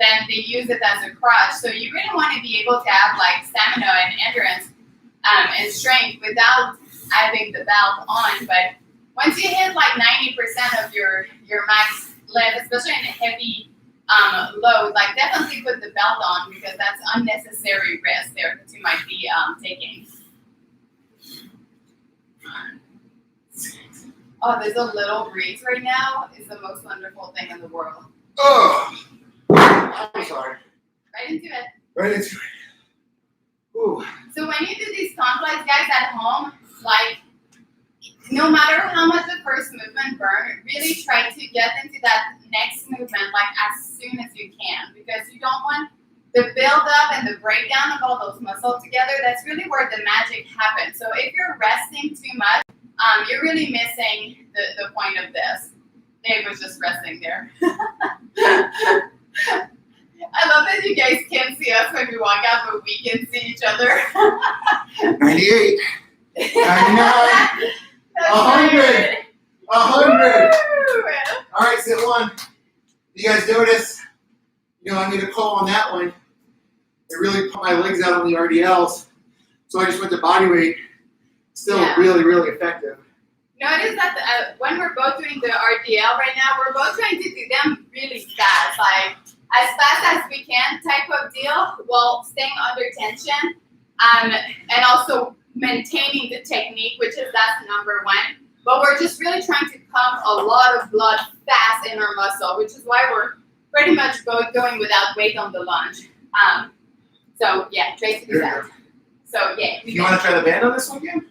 then they use it as a crutch. So you really want to be able to have like stamina and endurance and strength without having the belt on. But once you hit like 90% of your max lift, especially in a heavy load, like definitely put the belt on, because that's unnecessary risk there that you might be taking. Oh, there's a little breeze right now. It's the most wonderful thing in the world. Oh, I'm sorry. Right into it. Right into it. Ooh. So when you do these complex guys at home, like no matter how much the first movement burn, really try to get into that next movement like as soon as you can, because you don't want the build up and the breakdown of all those muscles together. That's really where the magic happens. So if you're resting too much, you're really missing the point of this. Dave was just resting there. I love that you guys can't see us when we walk out, but we can see each other. 98, 99, 100, 100. All right, sit 1. You guys notice, you know, I made a call on that one. It really put my legs out on the RDLs. So I just went to body weight. Still really, really effective. Notice that when we're both doing the RDL right now, we're both trying to do them really fast. Like, as fast as we can type of deal while staying under tension, and also maintaining the technique, that's number one. But we're just really trying to pump a lot of blood fast in our muscle, which is why we're pretty much going without weight on the lunge. So yeah, try to do that. So yeah. You want to try the band on this one again?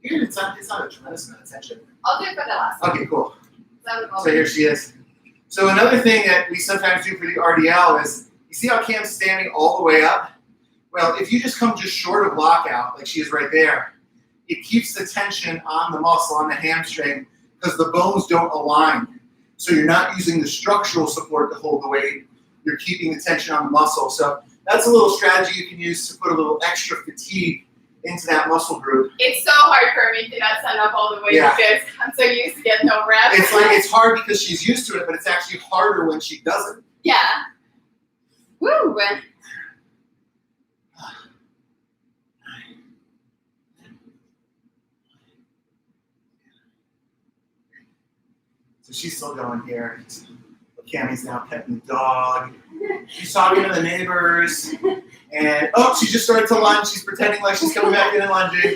It's not a tremendous amount of tension. I'll do it for the last one. Okay, cool. So here she is. So another thing that we sometimes do for the RDL is, you see how Cam's standing all the way up? Well, if you just come just short of lockout, like she is right there, it keeps the tension on the muscle, on the hamstring, because the bones don't align. So you're not using the structural support to hold the weight. You're keeping the tension on the muscle. So that's a little strategy you can use to put a little extra fatigue into that muscle group. It's so hard for me to not stand up all the way because I'm so used to get no reps. It's hard because she's used to it, but it's actually harder when she doesn't. Yeah. Woo! So she's still going here. Cammie's now petting the dog. She's talking to the neighbors. And, she just started to lunge. She's pretending like she's coming back in and lunging.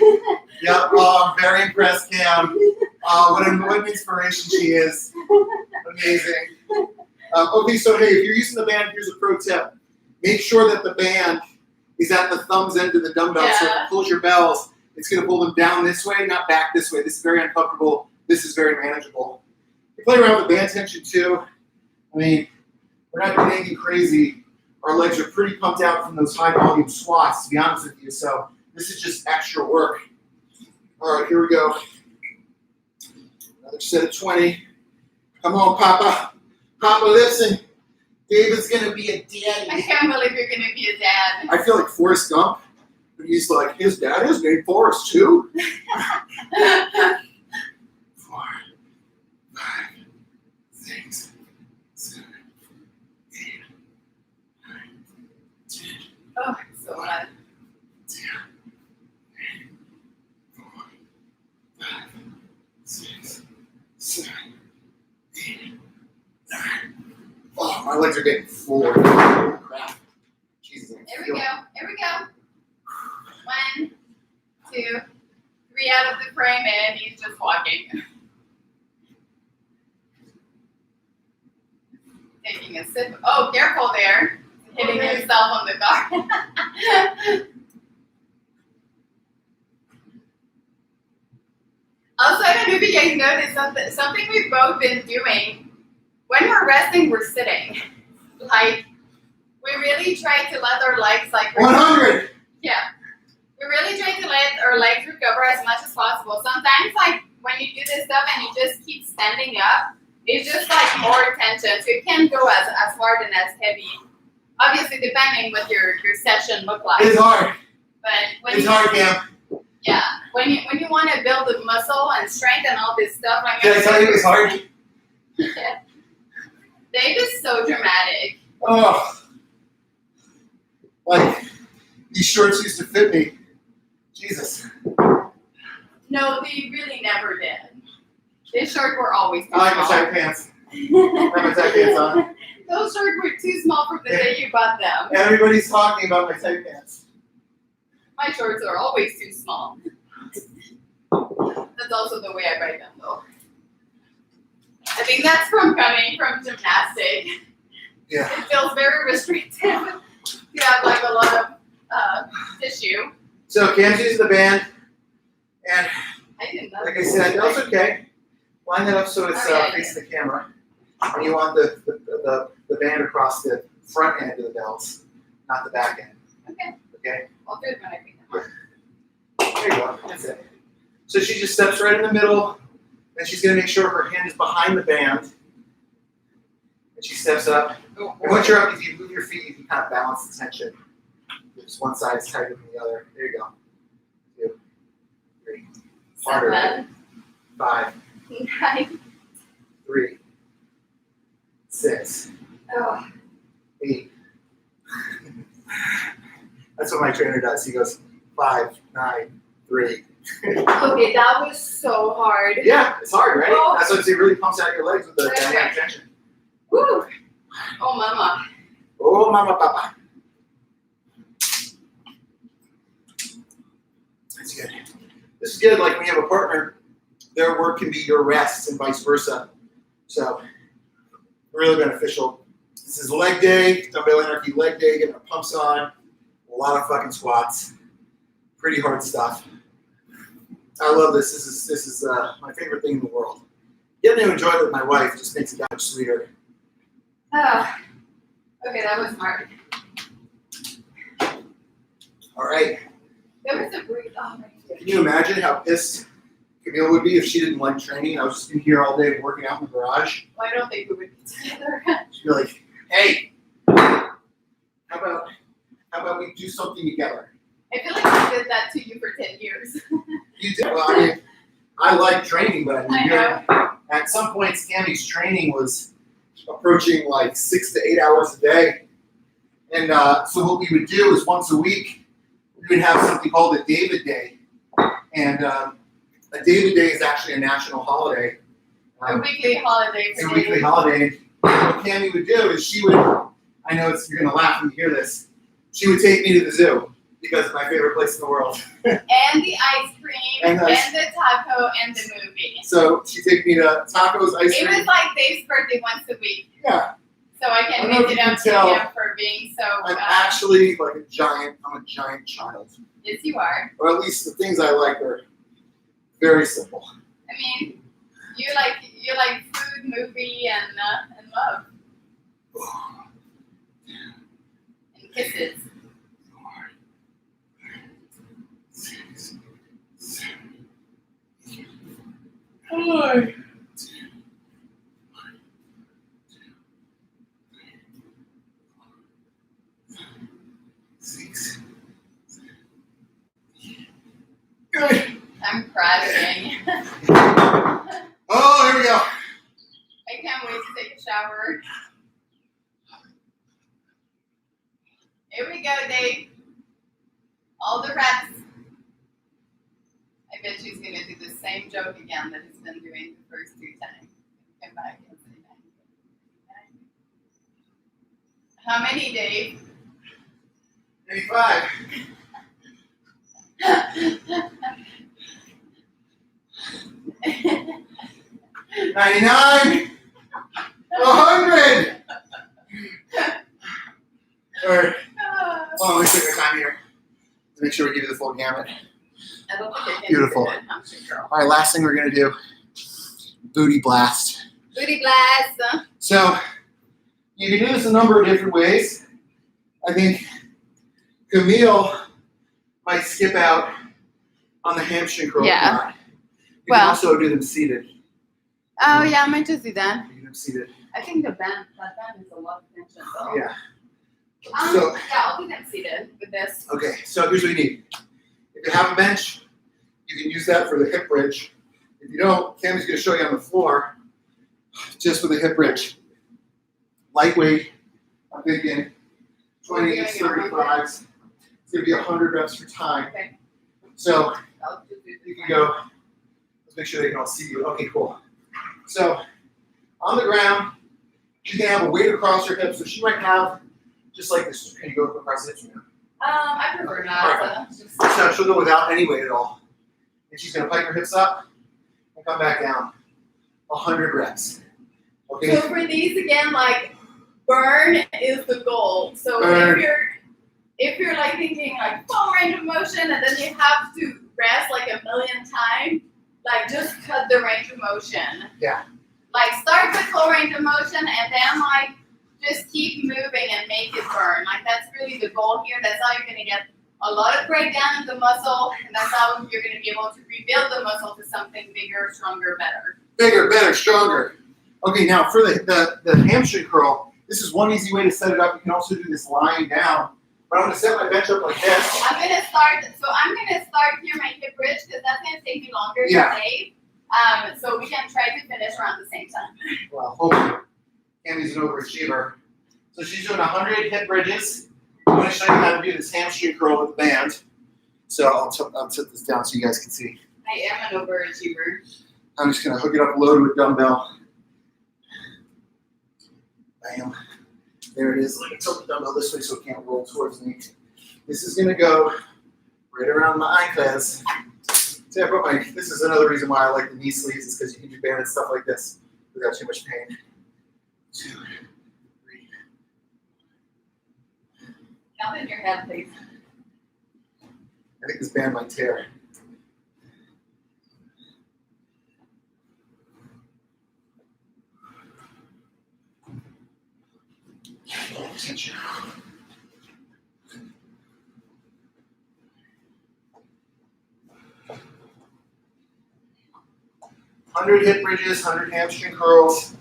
Yep, I'm very impressed, Cam. What an inspiration she is. Amazing. Okay, so hey, if you're using the band, here's a pro tip. Make sure that the band is at the thumbs end of the dumbbell. Yeah. So if it pulls your bells, it's going to pull them down this way, not back this way. This is very uncomfortable. This is very manageable. You play around with band tension too. I mean, we're not doing anything crazy. Our legs are pretty pumped out from those high volume squats, to be honest with you. So this is just extra work. All right, here we go. Another set of 20. Come on, Papa. Papa, listen. David's going to be a daddy. I can't believe you're going to be a dad. I feel like Forrest Gump. He's like, his dad is named Forrest too? 4, 5, 6, 7, 8, 9, 10. Oh, it's so hot. 2, 3, 4, 5, 6, 7, 8, 9. Oh, my legs are getting full. Crap. Jesus. Here we go. Here we go. 1, 2, 3 out of the frame, and he's just walking. Taking a sip. Oh, careful there. Hitting himself on the car. Also, I don't know if you guys noticed something we've both been doing. When we're resting, we're sitting. Like, we really try to let our legs, 100! Yeah. We really try to let our legs recover as much as possible. Sometimes, when you do this stuff and you just keep standing up, it's just, more tension. So it can't go as hard and as heavy. Obviously, depending what your session look like. It's hard. But when it's hard, Cam. Yeah. When you want to build the muscle and strength and all this stuff. Did I tell you it was hard? Yeah. Dave is so dramatic. Oh. These shorts used to fit me. Jesus. No, they really never did. These shorts were always too I like small. my tight pants. I have my tight pants on. Those shorts were too small from the day you bought them. Everybody's talking about my tight pants. My shorts are always too small. That's also the way I buy them, though. I think that's coming from gymnastics. Yeah. It feels very restrictive. You have a lot of tissue. So Cam's using the band, and I didn't know. like I said, that's okay. Line that up so it's facing the camera. And you want the band across the front end of the bells, not the back end. Okay. Okay? I'll do it when I pick them up. There you go. That's it. So she just steps right in the middle, and she's going to make sure her hand is behind the band. And she steps up. And once you're up, if you move your feet, you can kind of balance the tension. Just one side is tighter than the other. There you go. 2, 3. Harder. 7, 5, 9. 3, 6, 8. That's what my trainer does. He goes 5, 9, 3. Okay, that was so hard. Yeah, it's hard, right? Oh. That's what it really pumps out your legs with the dynamic tension. Woo! Oh, mama. Oh, mama, papa. That's good. This is good. Like when you have a partner, their work can be your rest and vice versa. So really beneficial. This is leg day, dumbbell anarchy leg day, getting our pumps on, a lot of fucking squats, pretty hard stuff. I love this. This is my favorite thing in the world. Getting to enjoy it with my wife just makes it that much sweeter. Oh, okay, that was hard. All right. There was a brief. Oh, my God. Can you imagine how pissed Camille would be if she didn't like training? I was just in here all day working out in the garage. Well, I don't think we would be together. She'd be like, hey, how about we do something together? I feel like I did that to you for 10 years. You did. Well, I mean, I like training, but I know. At some points, Cammy's training was approaching like 6 to 8 hours a day. And so what we would do is once a week, we would have something called a David Day. And a David Day is actually a national holiday. A weekly holiday. A weekly holiday. What Cammy would do is she would, I know you're going to laugh when you hear this, she would take me to the zoo because it's my favorite place in the world. And the ice cream, and the taco, and the movie. So she'd take me to tacos, ice cream. It was like Dave's birthday once a week. Yeah. So I can make it up to him for being so. I'm actually like I'm a giant child. Yes, you are. Or at least the things I like are very simple. I mean, you like food, movie, and love. And kisses. 5, 6. Good. I'm crying. Oh, here we go. I can't wait to take a shower. Here we go, Dave. All the reps. I bet she's gonna do the same joke again that he's been doing the first 2 times. Come back and say 9. How many, Dave? 85. 99. 100. All right. Oh, let me take our time here to make sure we give you the full gamut. I don't think I can Beautiful. do that, hamstring curl. All right, last thing we're gonna do, booty blast. Booty blast. So you can do this a number of different ways. I think Camille might skip out on the hamstring curl. Yeah. You can also do them seated. Oh yeah, I might just do that. You can do them seated. I think that band is a lot of tension though. Yeah. Yeah, I'll do them seated with this. Okay, so here's what you need. If you have a bench, you can use that for the hip bridge. If you don't, Cammy's going to show you on the floor, just for the hip bridge. Lightweight, I'm thinking 20s, 35s. It's going to be 100 reps per time. Okay. So I'll just do you can go, let's make sure they can all see you. Okay, cool. So on the ground, she's going to have a weight across her hips. So she might have just like this. Can you go across the hips? I prefer not. So she'll go without any weight at all. And she's going to pipe her hips up and come back down. 100 reps. Okay? So for these again, like burn is the goal. So Burn. if you're like thinking like full range of motion and then you have to rest like a million times, like just cut the range of motion. Yeah. Like start with full range of motion and then like just keep moving and make it burn. Like that's really the goal here. That's how you're gonna get a lot of breakdown of the muscle, and that's how you're gonna be able to rebuild the muscle to something bigger, stronger, better. Bigger, better, stronger. Okay, now for the hamstring curl, this is one easy way to set it up. You can also do this lying down. But I'm gonna set my bench up like this. I'm gonna start here my hip bridge because that's gonna take me longer Yeah. to Dave. So we can try to finish around the same time. Well, hopefully. Cammy's an overachiever. So she's doing 100 hip bridges. I'm going to show you how to do this hamstring curl with the band. So I'll set this down so you guys can see. I am an overachiever. I'm just going to hook it up low to a dumbbell. Bam. There it is. Let me tilt the dumbbell this way so it can't roll towards me. This is going to go right around my ankles. See, I put this is another reason why I like the knee sleeves, is because you can do banded stuff like this without too much pain. 2, 3. Count in your head, please. I think this band might tear. Attention. 100 hip bridges, 100 hamstring curls.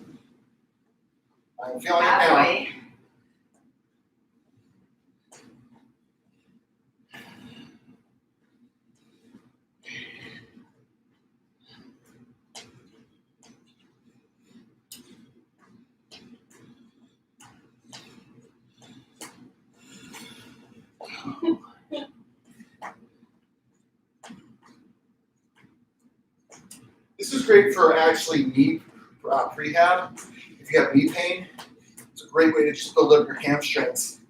I'm feeling it now. Halfway. This is great for actually knee prehab. If you have knee pain, it's a great way to just build up your hamstrings,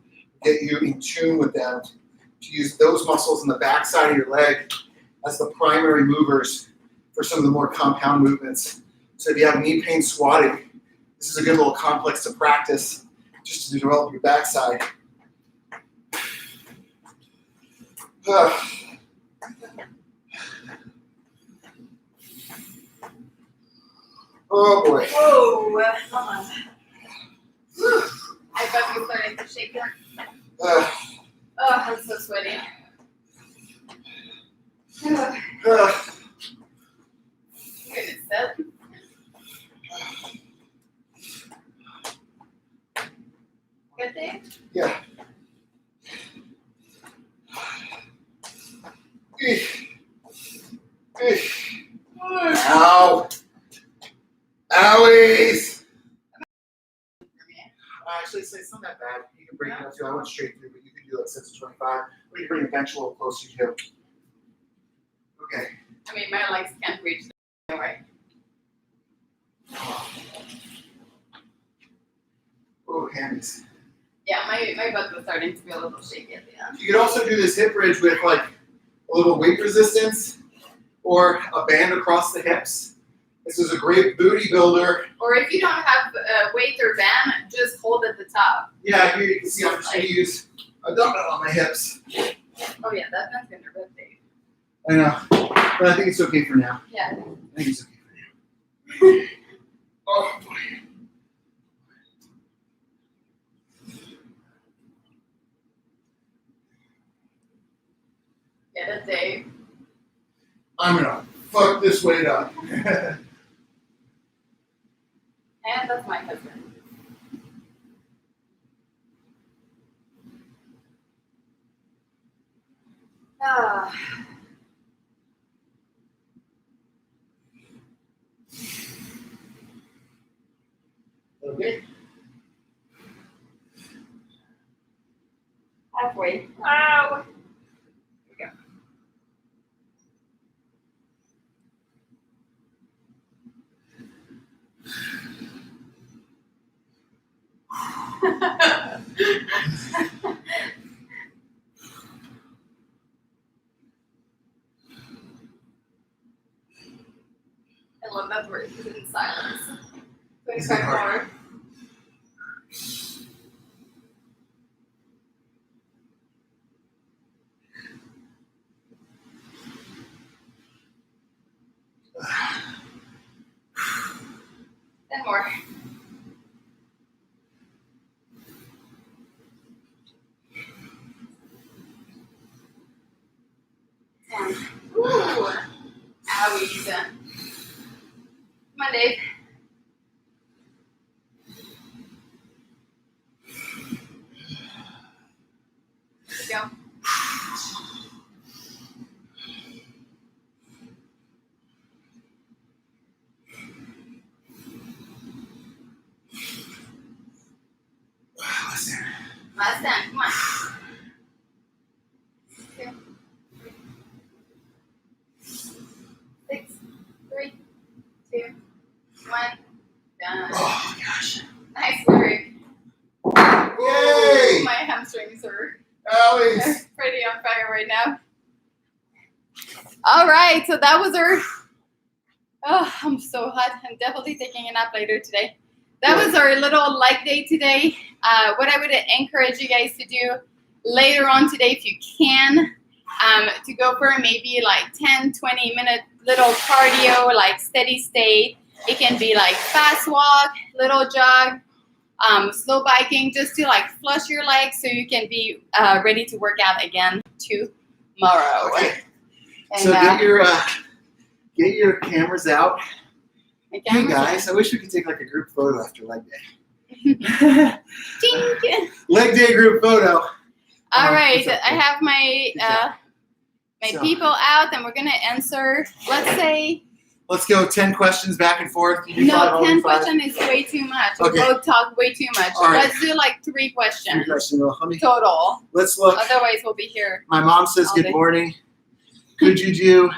get you in tune with them, to use those muscles in the back side of your leg as the primary movers for some of the more compound movements. So if you have knee pain squatting, this is a good little complex to practice just to develop your backside. Oh boy. Whoa, hold on. I bet you're starting to shake them. Oh, I'm so sweaty. Goodness, that. Good day? Yeah. Ow. Owies. Actually, it's not that bad. You can break it up too. I went straight through, but you can do like 6 to 25. Or you bring the bench a little closer to you. Okay. I mean, my legs can't reach the right. Oh, hands. Yeah, my butt was starting to be a little shaky at the end. You could also do this hip bridge with like a little weight resistance or a band across the hips. This is a great booty builder. Or if you don't have weight or band, just hold at the top. Yeah, here you can see I'm just going to use a dumbbell on my hips. Oh yeah, that's gonna rip, Dave. I know, but I think it's okay for now. Yeah. I think it's okay for now. Oh boy. Get it, Dave. I'm gonna fuck this weight up. And that's my husband. Ah. Okay. Halfway. Ow. Here we go. I love that word, because it's in silence. 25 more. And more. And, ooh, owies. Come on, Dave. Here we go. Last time, come on. 2, 6, 3, 2, 1. Done. Oh gosh. Nice work. Hey! My hamstrings are Alex! pretty on fire right now. All right, so that was our. Oh, I'm so hot. I'm definitely taking a nap later today. That was our little leg day today. What I would encourage you guys to do later on today, if you can, to go for maybe like 10, 20-minute little cardio, like steady state. It can be like fast walk, little jog, slow biking, just to like flush your legs so you can be ready to work out again tomorrow. Okay. And, So get your cameras out. Hey guys, I wish we could take like a group photo after leg day. Leg day group photo. All right, I have my people out, and we're gonna answer. Let's go 10 questions back and forth. No, 10 questions is way too much. Okay. We both talk way too much. All right. Let's do like 3 questions. 3 questions. Total. Let's look. Otherwise, we'll be here. My mom says, good morning. Could you do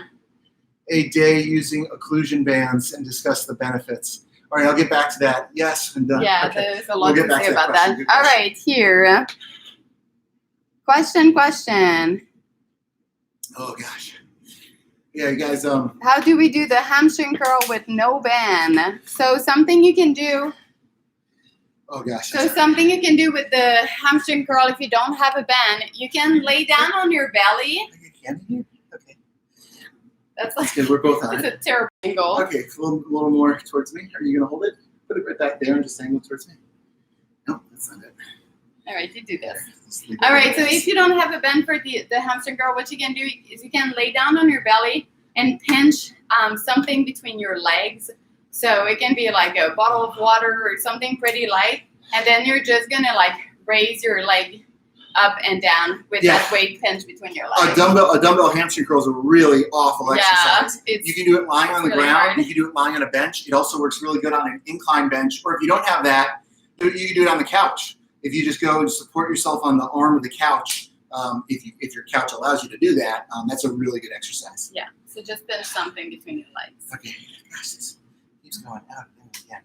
a day using occlusion bands and discuss the benefits? All right, I'll get back to that. Yes, I'm done. Yeah, okay. there's a lot to say about that. Good All question. right, here. Question. Oh, gosh. Yeah, you guys. How do we do the hamstring curl with no band? So something you can do. Oh, gosh. So something you can do with the hamstring curl, if you don't have a band, you can lay down on your belly. Okay. That's good. We're both on it. It's a terrible angle. Okay, a little more towards me. Are you going to hold it? Put it right back there and just angle towards me. No, that's not it. All right, you do this. All right, so if you don't have a bend for the hamstring curl, what you can do is you can lay down on your belly and pinch something between your legs. So it can be like a bottle of water or something pretty light, and then you're just gonna like raise your leg up and down with that weight pinch between your legs. A dumbbell hamstring curl is a really awful exercise. Yeah, you can do it lying on the really ground. hard. You can do it lying on a bench. It also works really good on an incline bench. Or if you don't have that, you can do it on the couch. If you just go and support yourself on the arm of the couch, if your couch allows you to do that, that's a really good exercise. Yeah, so just pinch something between your legs. Okay, gosh, this keeps going out again.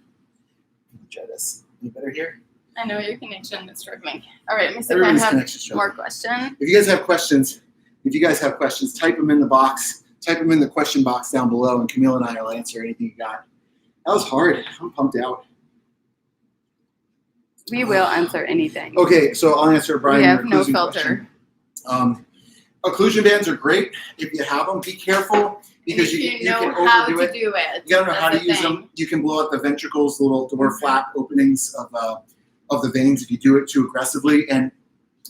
Let me try this. Any better here? I know your connection is struggling. All right, let me see if I Everybody's have connection's struggling. more questions. If you guys have questions, type them in the box. Type them in the question box down below, and Camille and I will answer anything you got. That was hard. I'm pumped out. We will answer anything. Okay, so I'll answer Brian. We have no occlusion filter. question. Occlusion bands are great. If you have them, be careful because you know can how overdo to it. do it. You gotta know That's how to the use thing. them. You can blow out the ventricles, the little door flap openings of the veins if you do it too aggressively, and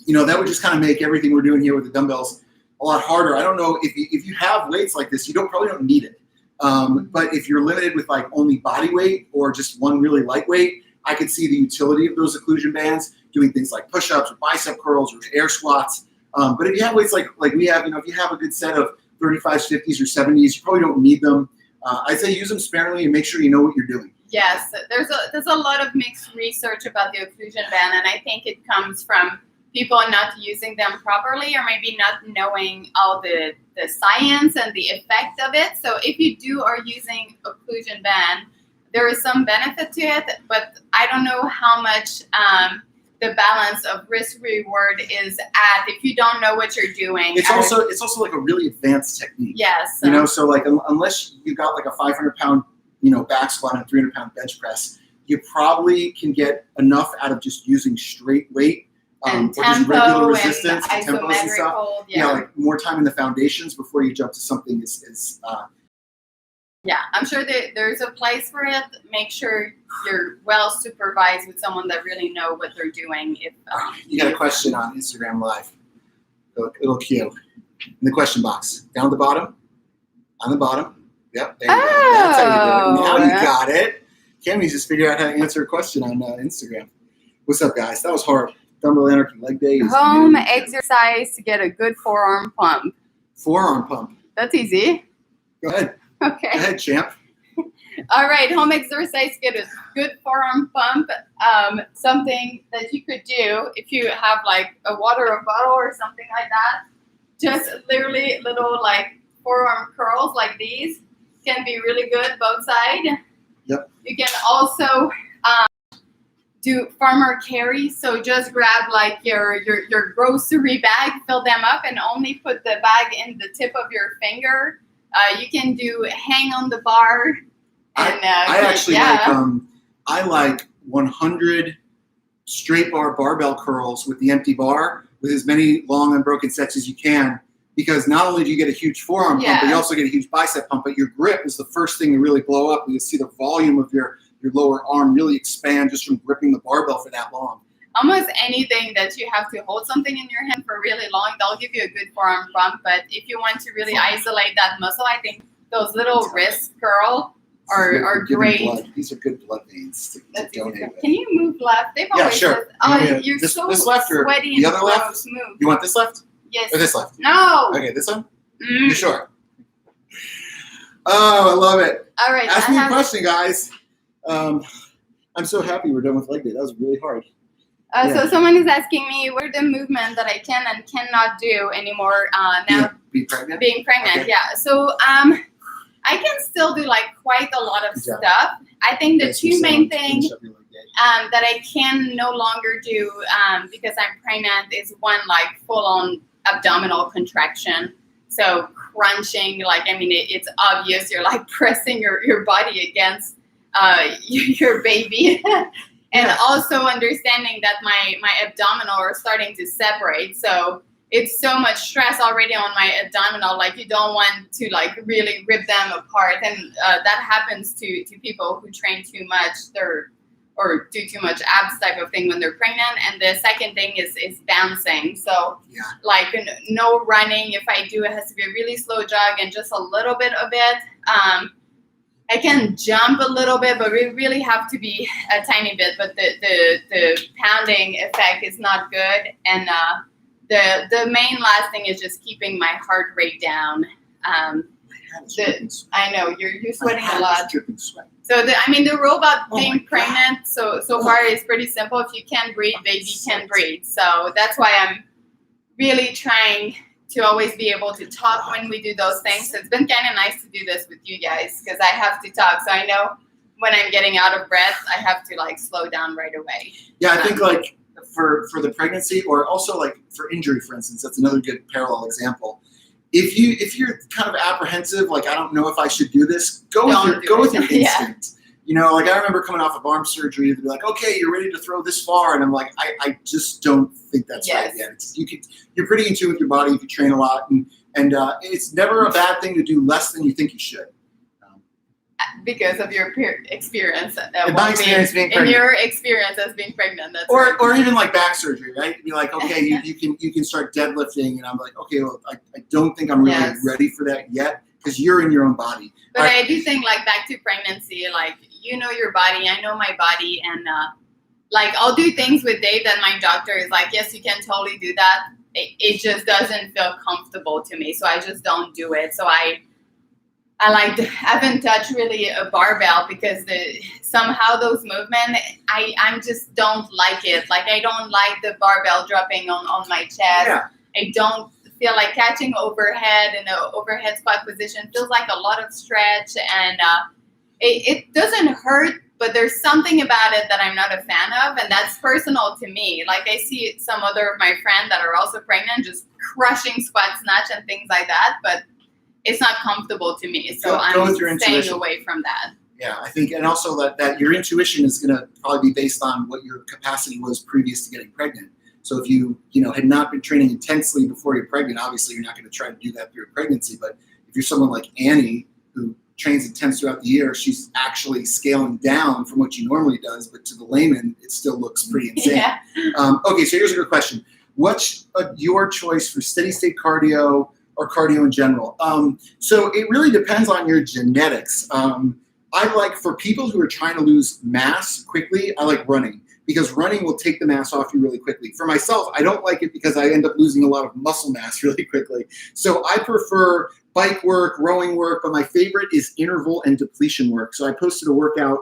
that would just kind of make everything we're doing here with the dumbbells a lot harder. I don't know if you have weights like this, you probably don't need it. But if you're limited with like only body weight or just one really lightweight, I could see the utility of those occlusion bands doing things like push-ups or bicep curls or air squats. But if you have weights like we have, if you have a good set of 35s, 50s, or 70s, you probably don't need them. I'd say use them sparingly and make sure you know what you're doing. Yes, there's a lot of mixed research about the occlusion band, and I think it comes from people not using them properly or maybe not knowing all the science and the effect of it. So if you are using occlusion band, there is some benefit to it, but I don't know how much the balance of risk reward is at if you don't know what you're doing. It's also like a really advanced technique. Yes. So like unless you got like a 500-pound back squat and a 300-pound bench press, you probably can get enough out of just using straight weight and or just regular resistance and tempos and stuff. hold. Like more time in the foundations before you jump to something is yeah, I'm sure that there's a place for it. Make sure you're well supervised with someone that really know what they're doing. If you got a question on Instagram Live, little cue in the question box down at the bottom, on the bottom. Yep, there you go. That's how you do it. Now you got it. Cammy's just figured out how to answer a question on Instagram. What's up, guys? That was hard. Dumbbell Anarchy leg day. Home exercise to get a good forearm pump. Forearm pump. That's easy. Go ahead. Okay. Go ahead, champ. All right, home exercise to get a good forearm pump. Something that you could do if you have like a water bottle or something like that. Just literally little like forearm curls like these can be really good both sides. Yep. You can also do farmer carry. So just grab like your grocery bag, fill them up, and only put the bag in the tip of your finger. You can do hang on the bar. And I actually I like 100 straight bar barbell curls with the empty bar with as many long unbroken sets as you can, because not only do you get a huge forearm pump, but you also get a huge bicep pump. But your grip is the first thing to really blow up. You see the volume of your lower arm really expand just from gripping the barbell for that long. Almost anything that you have to hold something in your hand for really long, they'll give you a good forearm pump. But if you want to really isolate that muscle, I think those little wrist curl are great. Blood. These are good blood veins to donate with. Can you move left? They've always sure. You're this so left or sweaty the and other left? gross. Move. You want this left? Yes. Or this left? No. Okay, this one? You sure? Oh, I love it. All right. Ask me a question, guys. I'm so happy we're done with leg day. That was really hard. So someone is asking me what are the movements that I can and cannot do anymore now. Being pregnant? Being pregnant, okay. yeah. So I can still do like quite a lot of stuff. I think the two main things that I can no longer do because I'm pregnant is one, like full-on abdominal contraction. So crunching, like, I mean, it's obvious you're like pressing your body against your baby. And also understanding that my abdominal are starting to separate. So it's so much stress already on my abdominal. Like you don't want to like really rip them apart. And that happens to people who train too much or do too much abs type of thing when they're pregnant. And the second thing is bouncing. So like no running. If I do, it has to be a really slow jog and just a little bit of it. I can jump a little bit, but we really have to be a tiny bit. But the pounding effect is not good. And the main last thing is just keeping my heart rate down. I know you're sweating a lot. So the rule about being pregnant so far is pretty simple. If you can breathe, baby can breathe. So that's why I'm really trying to always be able to talk when we do those things. So it's been kind of nice to do this with you guys because I have to talk. So I know when I'm getting out of breath, I have to like slow down right away. Yeah, I think like for the pregnancy or also like for injury, for instance, that's another good parallel example. If you're kind of apprehensive, like I don't know if I should do this, go with your instinct. You know, like I remember coming off of arm surgery to be like, okay, you're ready to throw this far. And I'm like, I just don't think that's right yet. You're pretty in tune with your body if you train a lot. And it's never a bad thing to do less than you think you should. Because of your experience. My experience being pregnant. In your experience as being pregnant. That's or even like back surgery, right? You'd be like, okay, you can start deadlifting. And I'm like, okay, well, I don't think I'm really ready for that yet because you're in your own body. But I do think like back to pregnancy, like you know your body, I know my body, and like I'll do things with Dave that my doctor is like, yes, you can totally do that. It just doesn't feel comfortable to me, so I just don't do it. So I haven't touched really a barbell because somehow those movements, I just don't like it. Like I don't like the barbell dropping on my chest. Yeah. I don't feel like catching overhead in an overhead squat position feels like a lot of stretch, and it doesn't hurt, but there's something about it that I'm not a fan of, and that's personal to me. Like I see some other of my friends that are also pregnant just crushing squat snatch and things like that, but it's not comfortable to me. So I'm staying away from that. Yeah, I think, and also that your intuition is going to probably be based on what your capacity was previous to getting pregnant. So if you had not been training intensely before you're pregnant, obviously you're not going to try to do that through a pregnancy. But if you're someone like Annie who trains intense throughout the year, she's actually scaling down from what she normally does. But to the layman, it still looks pretty insane. Yeah. Okay, so here's a good question. What's your choice for steady state cardio or cardio in general? So it really depends on your genetics. I like, for people who are trying to lose mass quickly, I like running. Because running will take the mass off you really quickly. For myself, I don't like it because I end up losing a lot of muscle mass really quickly. So I prefer bike work, rowing work, but my favorite is interval and depletion work. So I posted a workout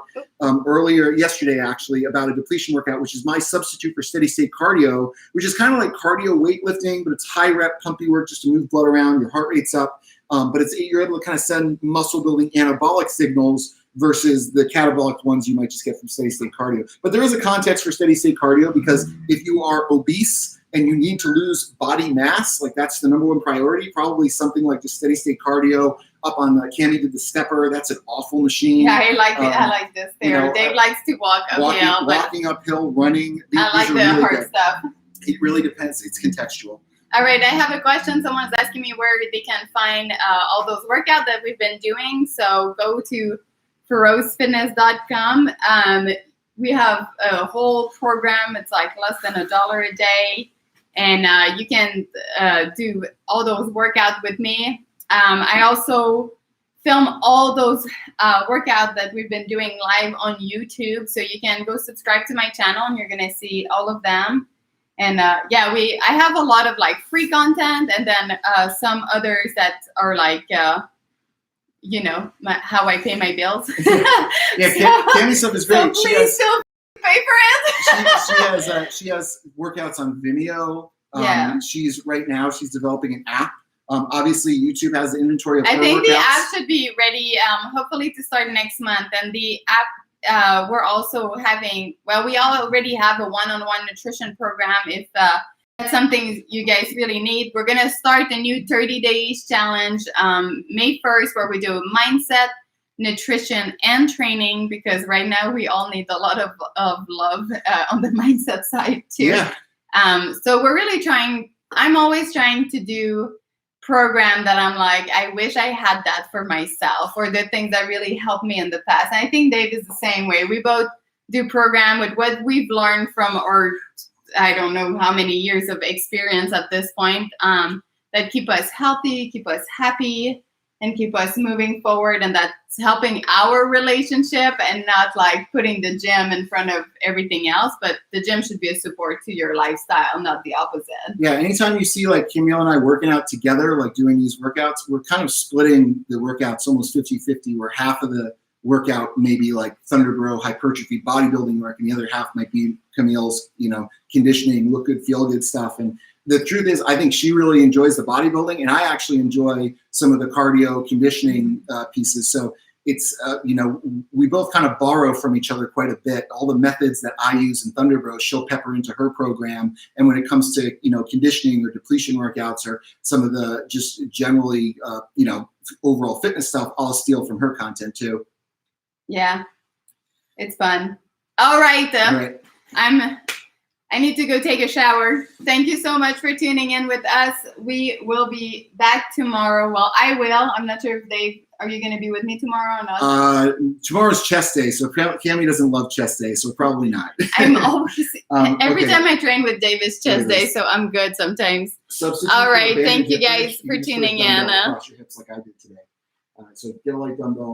yesterday actually, about a depletion workout, which is my substitute for steady state cardio, which is kind of like cardio weightlifting, but it's high rep, pumpy work just to move blood around, your heart rate's up. But you're able to kind of send muscle building anabolic signals versus the catabolic ones you might just get from steady state cardio. But there is a context for steady state cardio, because if you are obese and you need to lose body mass, like that's the #1 priority, probably something like the steady state cardio up on Camille did the stepper. That's an awful machine. Yeah, I like it. I like this. Dave likes to walk uphill. Walking uphill, running. I like the really hard stuff. It really depends. It's contextual. All right, I have a question. Someone's asking me where they can find all those workouts that we've been doing. So go to ferocefitness.com. We have a whole program. It's like less than $1 a day. And you can do all those workouts with me. I also film all those workouts that we've been doing live on YouTube. So you can go subscribe to my channel and you're going to see all of them. And yeah, I have a lot of like free content, and then some others that are like, you know, how I pay my bills. Yeah, Cammie's stuff is great. So please still pay for it. She has workouts on Vimeo. Yeah. She's developing an app. Obviously, YouTube has the inventory of her I think workouts. the app should be ready, hopefully to start next month. And the app, we're also having, well, we already have a one-on-one nutrition program. If that's something you guys really need, we're going to start a new 30 days challenge May 1st, where we do mindset, nutrition, and training, because right now we all need a lot of love on the mindset side too. Yeah. So we're really trying, I'm always trying to do program that I'm like, I wish I had that for myself, or the things that really helped me in the past. And I think Dave is the same way. We both do program with what we've learned from our, I don't know how many years of experience at this point, that keep us healthy, keep us happy, and keep us moving forward. And that's helping our relationship, and not like putting the gym in front of everything else, but the gym should be a support to your lifestyle, not the opposite. Yeah, anytime you see like Camille and I working out together, like doing these workouts, we're kind of splitting the workouts almost 50-50, where half of the workout may be like Thunderbro hypertrophy bodybuilding work, and the other half might be Camille's, you know, conditioning, look good, feel good stuff. And the truth is, I think she really enjoys the bodybuilding, and I actually enjoy some of the cardio conditioning pieces. So it's, you know, we both kind of borrow from each other quite a bit. All the methods that I use in Thunderbro, she'll pepper into her program. And when it comes to, you know, conditioning or depletion workouts, or some of the just generally, you know, overall fitness stuff, I'll steal from her content too. Yeah, it's fun. All right. All right. I need to go take a shower. Thank you so much for tuning in with us. We will be back tomorrow. Well, I will. I'm not sure if Dave, are you going to be with me tomorrow or not? Tomorrow's chest day, so Camille doesn't love chest day, so probably not. I'm always, every time I train with Dave is chest day, so I'm good sometimes. All right. Thank you guys for tuning in. Across your hips like I did today. So get a light dumbbell.